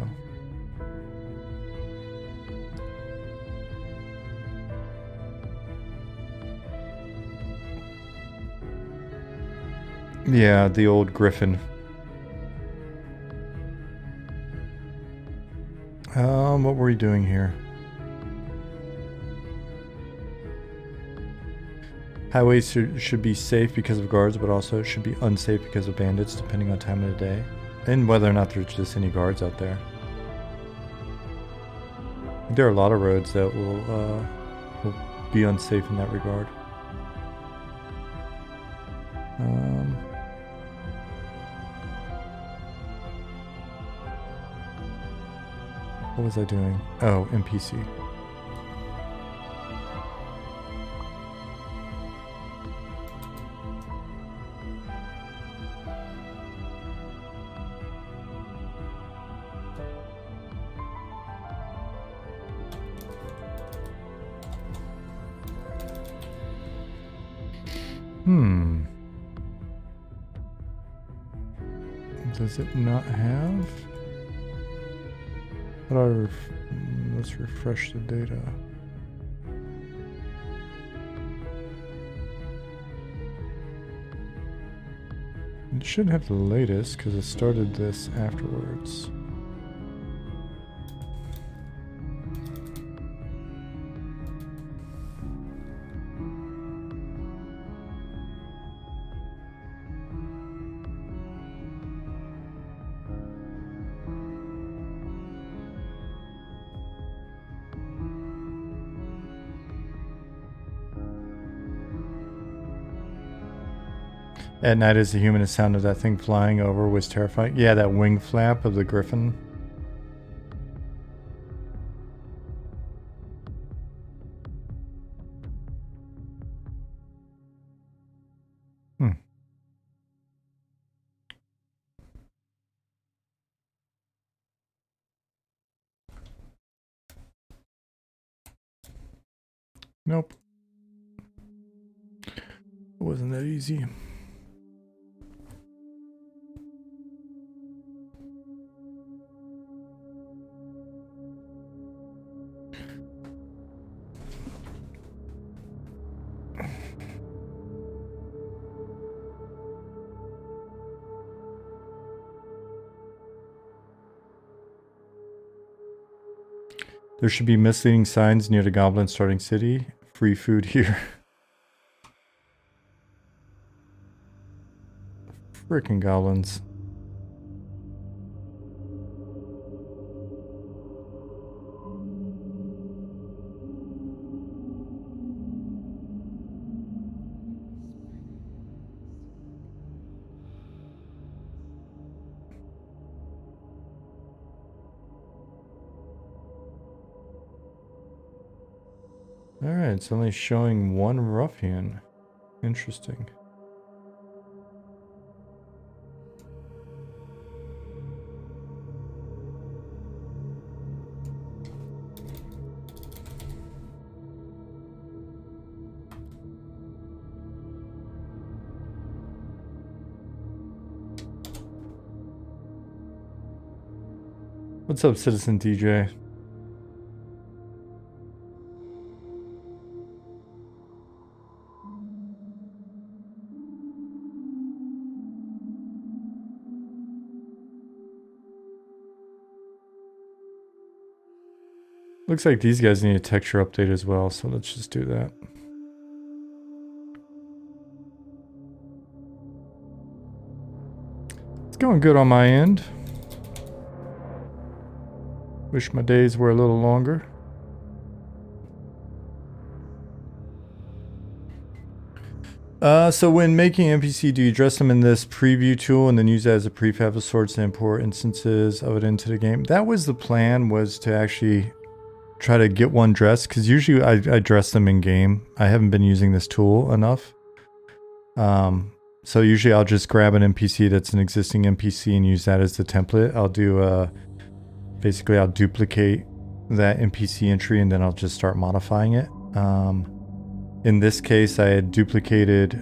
Yeah, the old griffin. What were we doing here? Highways should be safe because of guards, but also should be unsafe because of bandits, depending on time of the day. And whether or not there's just any guards out there. There are a lot of roads that will be unsafe in that regard. What was I doing? Oh, NPC. Does it not have? Let's refresh the data. It should have the latest because it started this afterwards. At night as a human, the sound of that thing flying over was terrifying. Yeah, that wing flap of the griffin. Nope. It wasn't that easy. There should be misleading signs near the goblin starting city. Free food here. Frickin' goblins. Alright, it's only showing one ruffian. Interesting. What's up, Citizen DJ? Looks like these guys need a texture update as well, so let's just do that. It's going good on my end. Wish my days were a little longer. So when making NPC, do you address them in this preview tool and then use that as a prefab of sorts to import instances of it into the game? That was the plan, was to actually try to get one dressed, because usually I dress them in game. I haven't been using this tool enough. So usually I'll just grab an NPC that's an existing NPC and use that as the template. I'll do basically I'll duplicate that NPC entry and then I'll just start modifying it. In this case, I had duplicated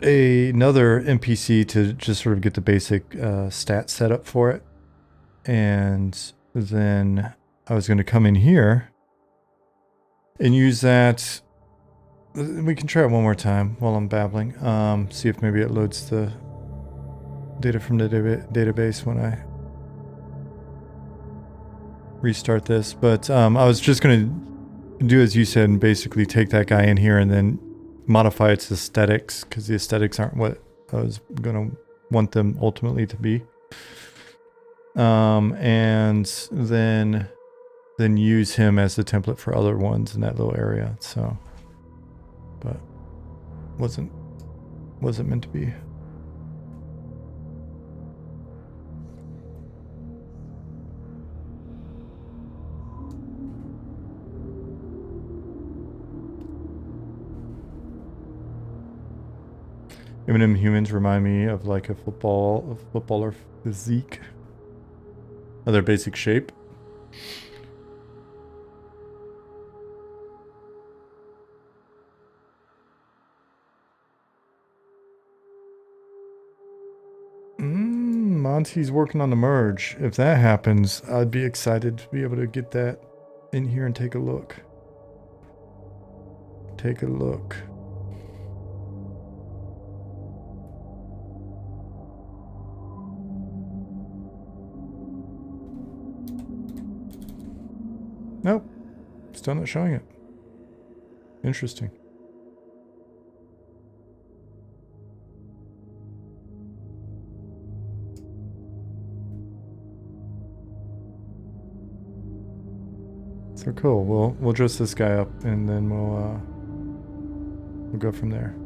another NPC to just sort of get the basic stat set up for it. And then I was going to come in here and use that. We can try it one more time while I'm babbling. See if maybe it loads the data from the database when I restart this. But I was just going to do as you said and basically take that guy in here and then modify its aesthetics, because the aesthetics aren't what I was going to want them ultimately to be. And then use him as the template for other ones in that little area. So, but wasn't meant to be. Eminem humans remind me of like a footballer physique. Of their basic shape. Monty's working on the merge. If that happens, I'd be excited to be able to get that in here and take a look. Take a look. Nope. Still not showing it. Interesting. So cool. We'll dress this guy up and then we'll go from there.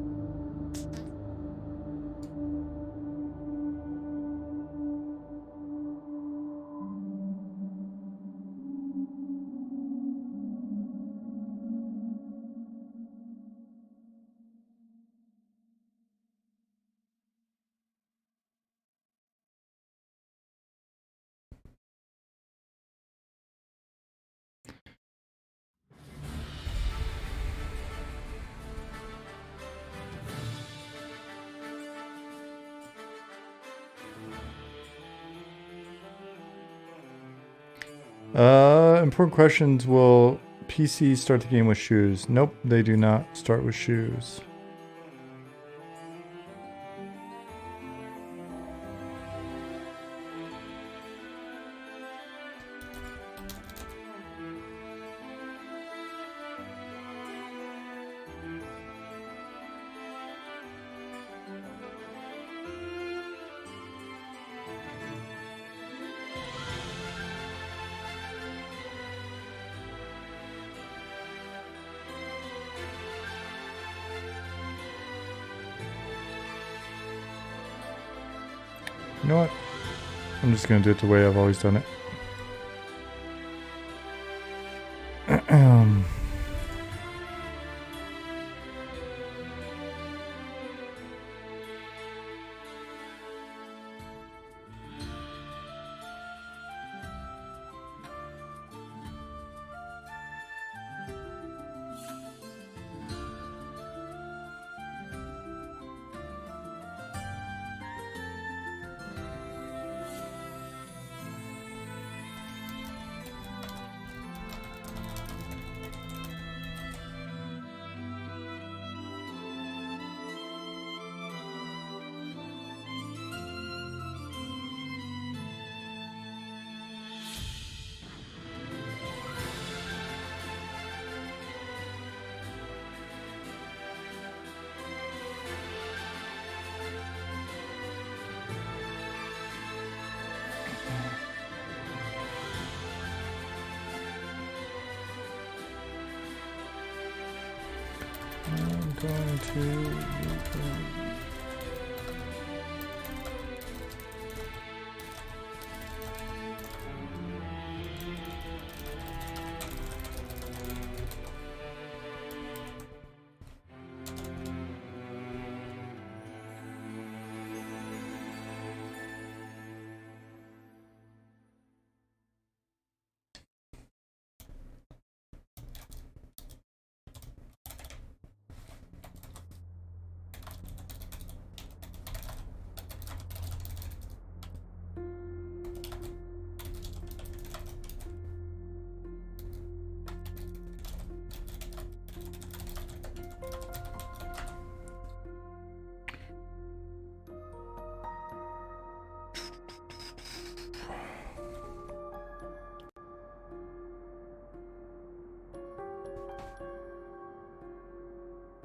Important questions. Will PC start the game with shoes? Nope, they do not start with shoes. You know what? I'm just gonna do it the way I've always done it. I'm going to...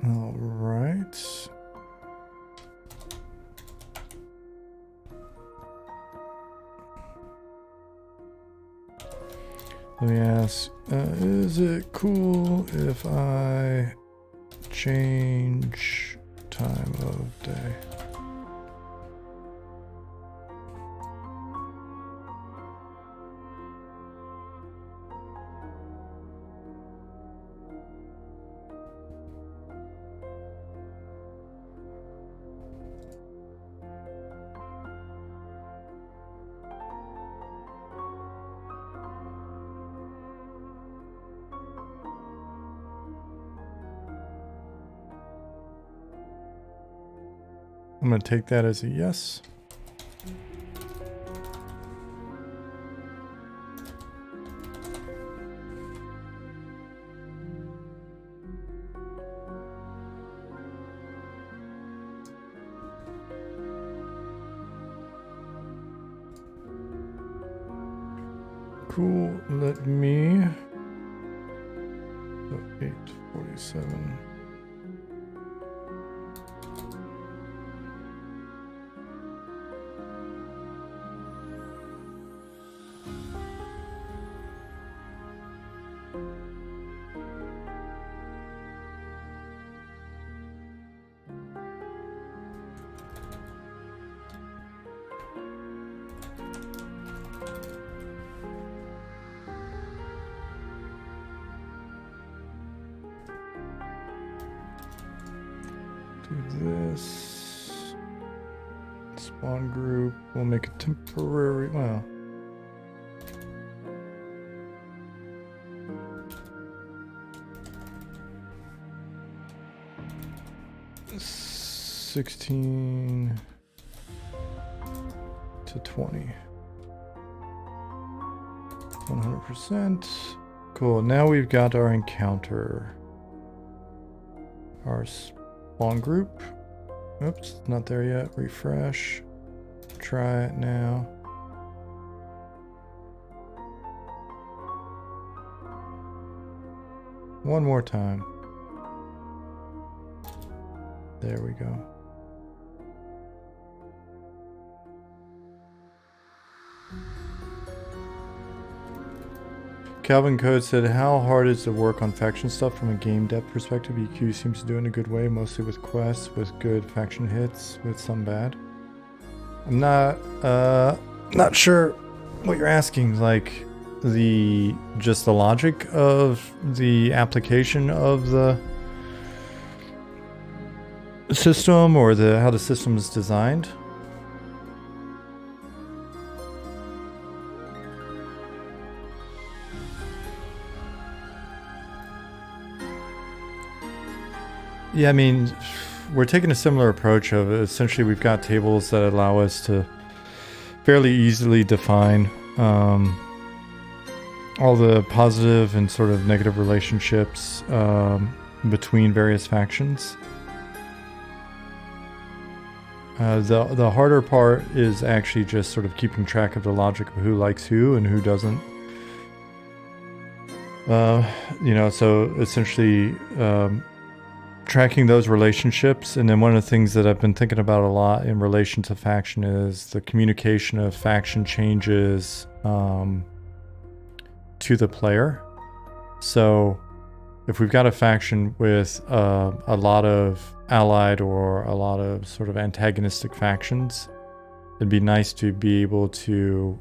All right. Let me ask, is it cool if I change time of day? I'm going to take that as a yes. Cool. Let me... So 8:47. This spawn group will make a temporary, well, $16 to $20, 100%. Cool. Now we've got our encounter, our spawn group. Oops, not there yet. Refresh. Try it now. One more time. There we go. Calvin Code said, how hard is to work on faction stuff from a game depth perspective? EQ seems to do it in a good way, mostly with quests, with good faction hits, with some bad. I'm not sure what you're asking. Like just the logic of the application of the system, or how the system is designed. Yeah, I mean, we're taking a similar approach of essentially we've got tables that allow us to fairly easily define all the positive and sort of negative relationships between various factions. The harder part is actually just sort of keeping track of the logic of who likes who and who doesn't. So essentially tracking those relationships. And then one of the things that I've been thinking about a lot in relation to faction is the communication of faction changes to the player. So if we've got a faction with a lot of allied or a lot of sort of antagonistic factions, it'd be nice to be able to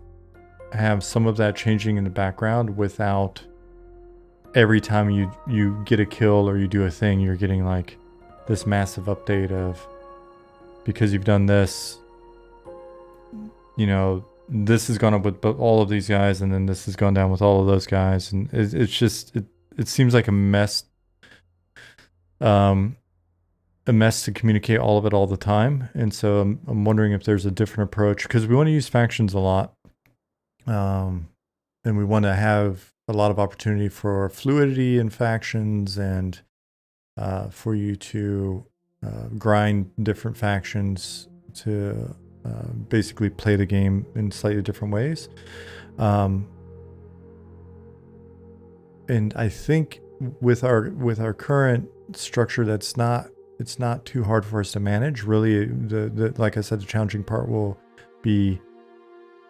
have some of that changing in the background without every time you get a kill or you do a thing, you're getting like this massive update of, because you've done this, this has gone up with all of these guys, and then this has gone down with all of those guys, and it seems like a mess to communicate all of it all the time. And so I'm wondering if there's a different approach, because we want to use factions a lot, and we want to have a lot of opportunity for fluidity in factions, and for you to grind different factions to basically play the game in slightly different ways. And I think with our current structure, it's not too hard for us to manage. Really, like I said, the challenging part will be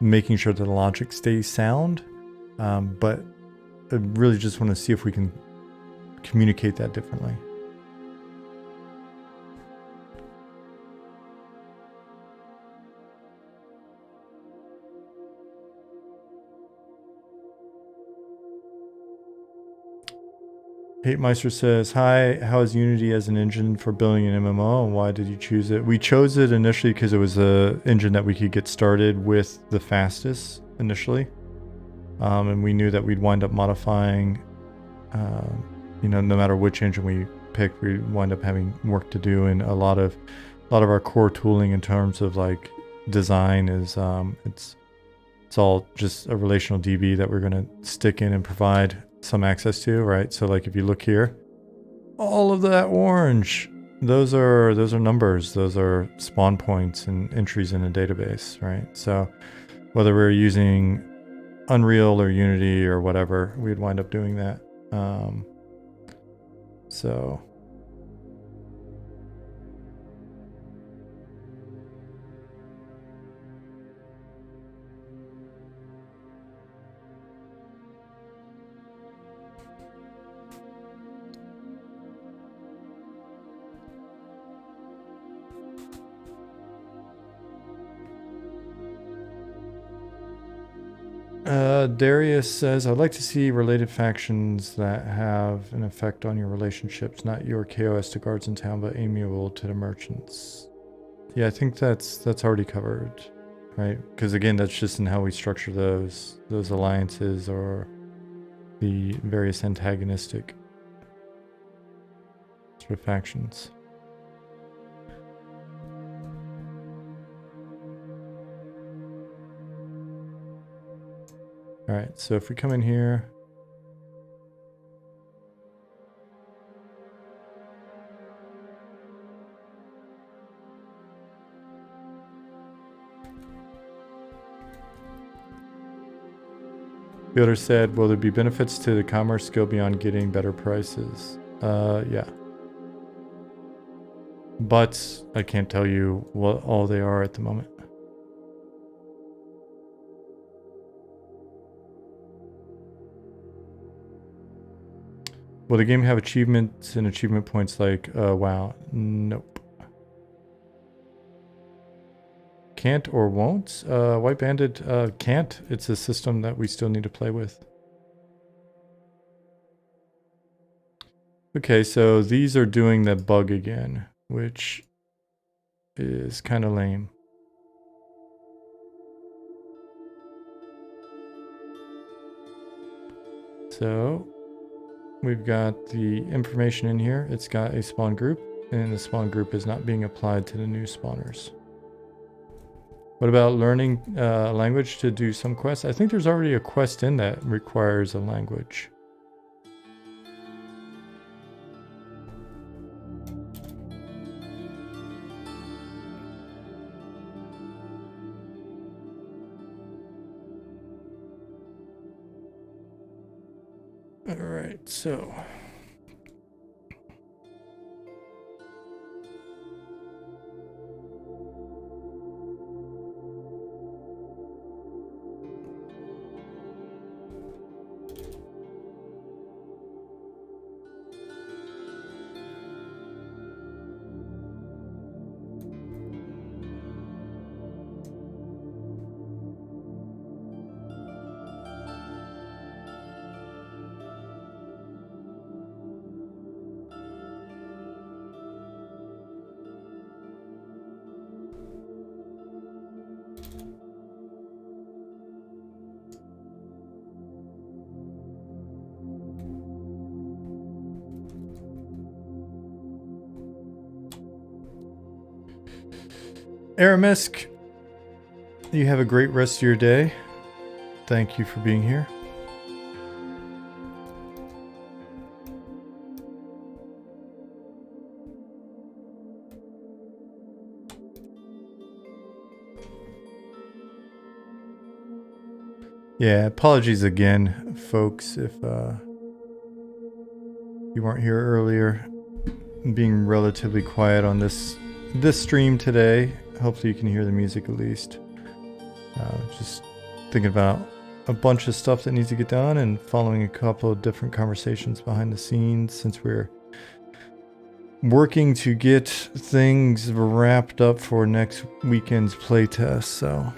making sure that the logic stays sound. But I really just want to see if we can communicate that differently. Hatemeister says, hi, how is Unity as an engine for building an MMO, and why did you choose it? We chose it initially because it was an engine that we could get started with the fastest initially. And we knew that we'd wind up modifying, no matter which engine we picked, we'd wind up having work to do. And a lot of our core tooling in terms of like design is, it's all just a relational DB that we're going to stick in and provide some access to, right? So like if you look here, all of that orange, those are numbers, those are spawn points and entries in a database, right? So whether we're using Unreal or Unity or whatever, we'd wind up doing that. So Darius says, I'd like to see related factions that have an effect on your relationships, not your KOS to guards in town, but amiable to the merchants. Yeah, I think that's already covered, right? Because again, that's just in how we structure those alliances or the various antagonistic sort of factions. All right, so if we come in here, Fielder said, will there be benefits to the commerce skill beyond getting better prices? Yeah. But I can't tell you what all they are at the moment. Will the game have achievements and achievement points like WoW? Nope. Can't or won't? White Bandit can't. It's a system that we still need to play with. Okay, so these are doing the bug again, which is kind of lame. So we've got the information in here. It's got a spawn group, and the spawn group is not being applied to the new spawners. What about learning a language to do some quests? I think there's already a quest in that requires a language. All right, so Aramisk, you have a great rest of your day. Thank you for being here. Yeah, apologies again, folks, if you weren't here earlier. I'm being relatively quiet on this stream today. Hopefully you can hear the music at least. Just thinking about a bunch of stuff that needs to get done and following a couple of different conversations behind the scenes since we're working to get things wrapped up for next weekend's playtest, so...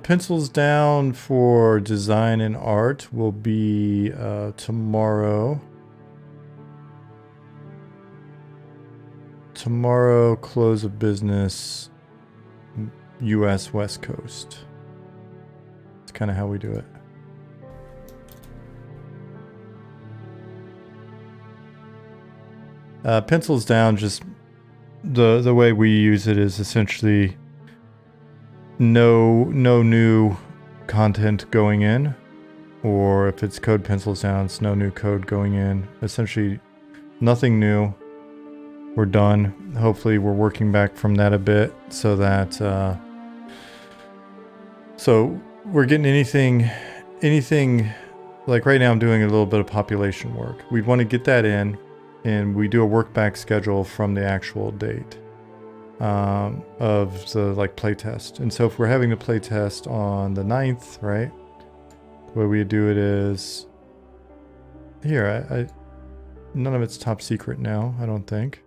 Pencils down for design and art will be tomorrow. Tomorrow, close of business, US West Coast. It's kind of how we do it. Pencils down, just the way we use it is essentially no new content going in, or if it's code pencils down, it's no new code going in. Essentially nothing new. We're done. Hopefully we're working back from that a bit so that so we're getting anything like right now I'm doing a little bit of population work. We want to get that in, and we do a work back schedule from the actual date of the playtest. And so if we're having the playtest on the 9th, right, the way we do it is here. I none of it's top secret now, I don't think.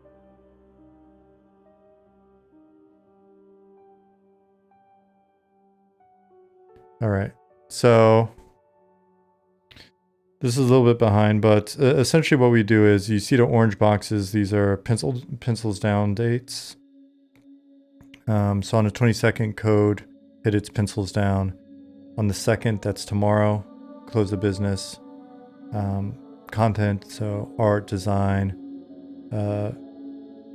All right, so this is a little bit behind, but essentially what we do is you see the orange boxes. These are pencils down dates. So on the 22nd, code hit its pencils down. On the 2nd, that's tomorrow, close the business. Content, so art, design,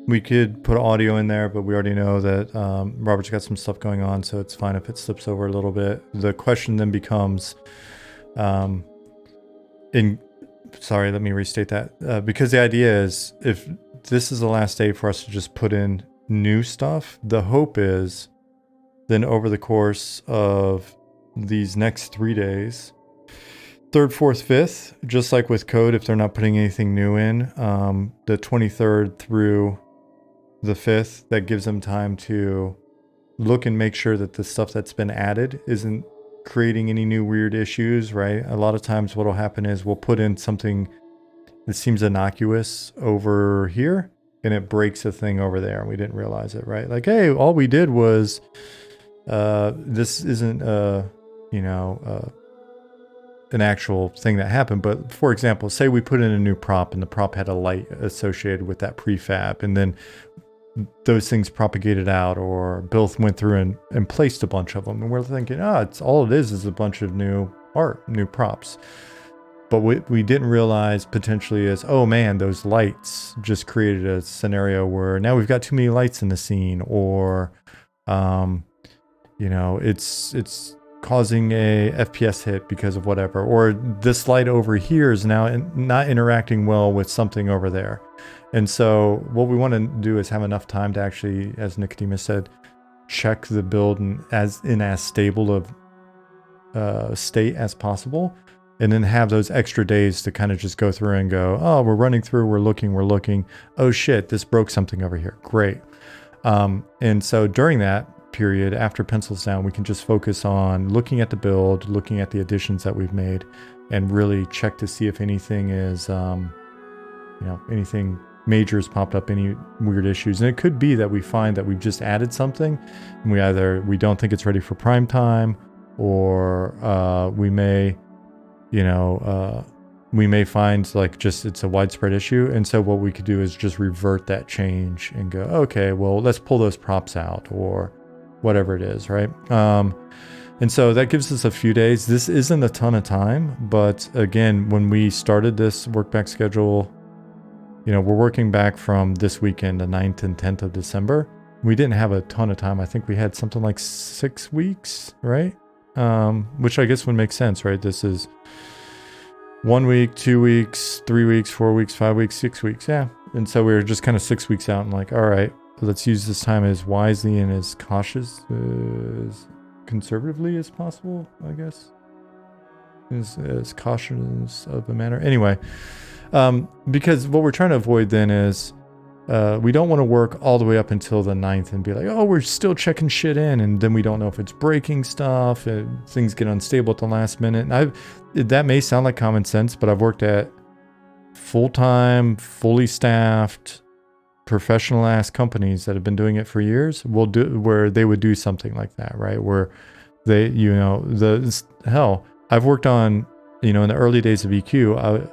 we could put audio in there, but we already know that Robert's got some stuff going on, so it's fine if it slips over a little bit. The question then becomes, sorry, let me restate that. Because the idea is, if this is the last day for us to just put in new stuff, the hope is then over the course of these next 3 days, 3rd, 4th, 5th, just like with code, if they're not putting anything new in, the 23rd through the 5th, that gives them time to look and make sure that the stuff that's been added isn't creating any new weird issues, right? A lot of times what'll happen is we'll put in something that seems innocuous over here and it breaks a thing over there and we didn't realize it, right? Like, hey, all we did was this isn't an actual thing that happened. But for example, say we put in a new prop and the prop had a light associated with that prefab, and then those things propagated out, or Bill went through and placed a bunch of them, and we're thinking, it's all it is a bunch of new art, new props. But what we didn't realize potentially is, oh man, those lights just created a scenario where now we've got too many lights in the scene, or it's causing a FPS hit because of whatever, or this light over here is now not interacting well with something over there. And so what we want to do is have enough time to actually, as Nicodemus said, check the build in as stable of state as possible, and then have those extra days to kind of just go through and go, oh, we're running through, we're looking, oh shit, this broke something over here, great. And so during that period, after pencils down, we can just focus on looking at the build, looking at the additions that we've made, and really check to see if anything is, anything major has popped up, any weird issues. And it could be that we find that we've just added something and we don't think it's ready for prime time, or we may find like just it's a widespread issue. And so what we could do is just revert that change and go, okay, well, let's pull those props out, or whatever it is, right? And so that gives us a few days. This isn't a ton of time, but again, when we started this work back schedule, we're working back from this weekend, the 9th and 10th of December. We didn't have a ton of time. I think we had something like 6 weeks, right? Which I guess would make sense, right? This is 1 week, 2 weeks, 3 weeks, 4 weeks, 5 weeks, 6 weeks. Yeah. And so we were just kind of 6 weeks out and like, all right, let's use this time as wisely and as cautious, as conservatively as possible, I guess. As cautious of a manner. Anyway, because what we're trying to avoid then is we don't want to work all the way up until the 9th and be like, oh, we're still checking shit in, and then we don't know if it's breaking stuff, and things get unstable at the last minute. And that may sound like common sense, but I've worked at full-time, fully staffed, professional ass companies that have been doing it for years where they would do something like that, right? Where they, hell, I've worked on, in the early days of EQ,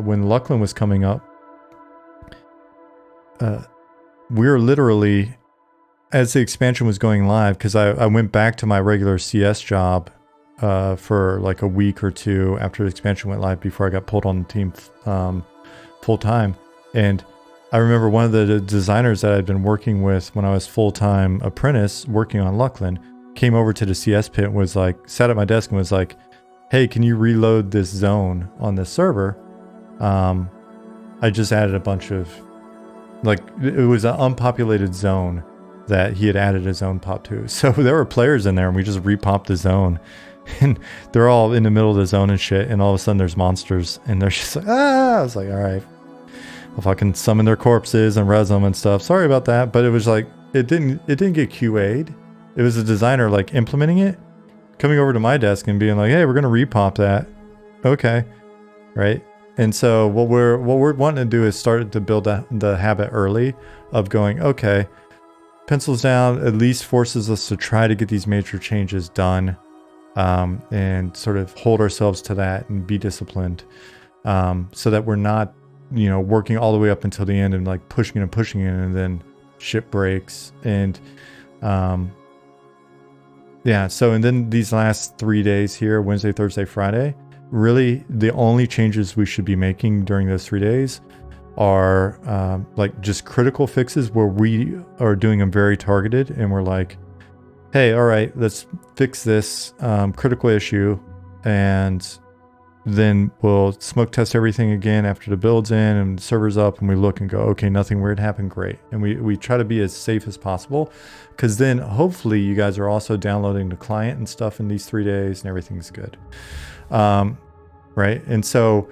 when Luckland was coming up, we were literally, as the expansion was going live, because I went back to my regular CS job for like a week or two after the expansion went live before I got pulled on the team full time. And I remember one of the designers that I'd been working with when I was full-time apprentice working on Luckland came over to the CS pit and was like, sat at my desk and was like, hey, can you reload this zone on this server? I just added a bunch of, like, it was an unpopulated zone that he had added a zone pop to. So there were players in there and we just repopped the zone and they're all in the middle of the zone and shit. And all of a sudden there's monsters and they're just like, I was like, all right. I'll fucking summon their corpses and res them and stuff. Sorry about that, but it was like it didn't get QA'd. It was a designer like implementing it, coming over to my desk and being like, "Hey, we're gonna repop that." Okay, right. And so what we're wanting to do is start to build the habit early of going, okay, pencils down. At least forces us to try to get these major changes done, and sort of hold ourselves to that and be disciplined, so that we're not, working all the way up until the end and like pushing it and then shit breaks. And so and then these last 3 days here, Wednesday, Thursday, Friday, really the only changes we should be making during those 3 days are like just critical fixes where we are doing them very targeted, and we're like, hey, all right, let's fix this critical issue, and then we'll smoke test everything again after the build's in and the server's up, and we look and go, okay, nothing weird happened, great. And we try to be as safe as possible, because then hopefully you guys are also downloading the client and stuff in these 3 days and everything's good. Right? And so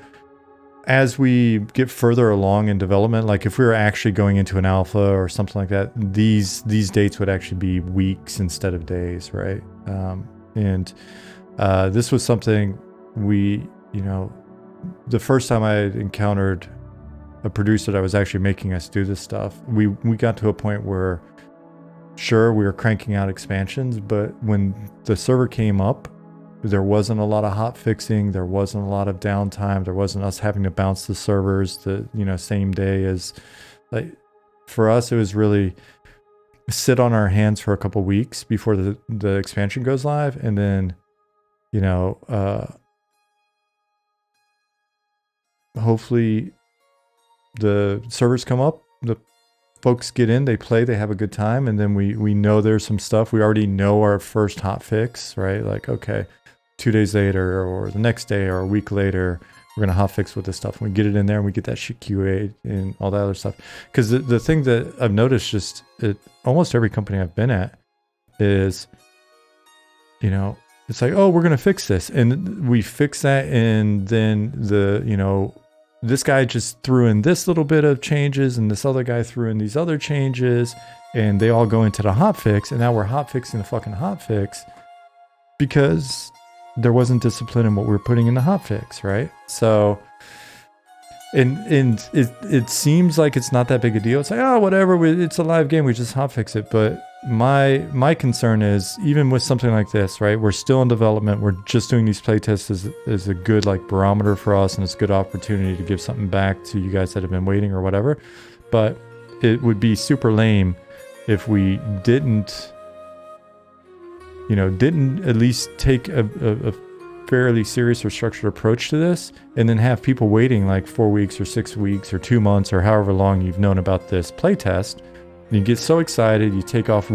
as we get further along in development, like if we were actually going into an alpha or something like that, these dates would actually be weeks instead of days, right? This was something we, the first time I encountered a producer that was actually making us do this stuff, we got to a point where, sure, we were cranking out expansions, but when the server came up, there wasn't a lot of hot fixing, there wasn't a lot of downtime, there wasn't us having to bounce the servers the same day. As like for us, it was really sit on our hands for a couple weeks before the expansion goes live, and then hopefully the servers come up, the folks get in, they play, they have a good time, and then we know there's some stuff. We already know our first hot fix, right? Like, okay, 2 days later or the next day or a week later, we're going to hotfix with this stuff. And we get it in there and we get that shit QA and all that other stuff. Because the thing that I've noticed just at almost every company I've been at is, it's like, oh, we're going to fix this. And we fix that. And then this guy just threw in this little bit of changes and this other guy threw in these other changes. And they all go into the hotfix. And now we're hotfixing the fucking hotfix because there wasn't discipline in what we were putting in the hotfix, right? So, and it seems like it's not that big a deal. It's like, oh, whatever, it's a live game, we just hotfix it. But my concern is, even with something like this, right? We're still in development. We're just doing these playtests as a good like barometer for us, and it's a good opportunity to give something back to you guys that have been waiting or whatever. But it would be super lame if we didn't at least take a fairly serious or structured approach to this, and then have people waiting like 4 weeks or 6 weeks or 2 months or however long you've known about this playtest. And you get so excited, you take off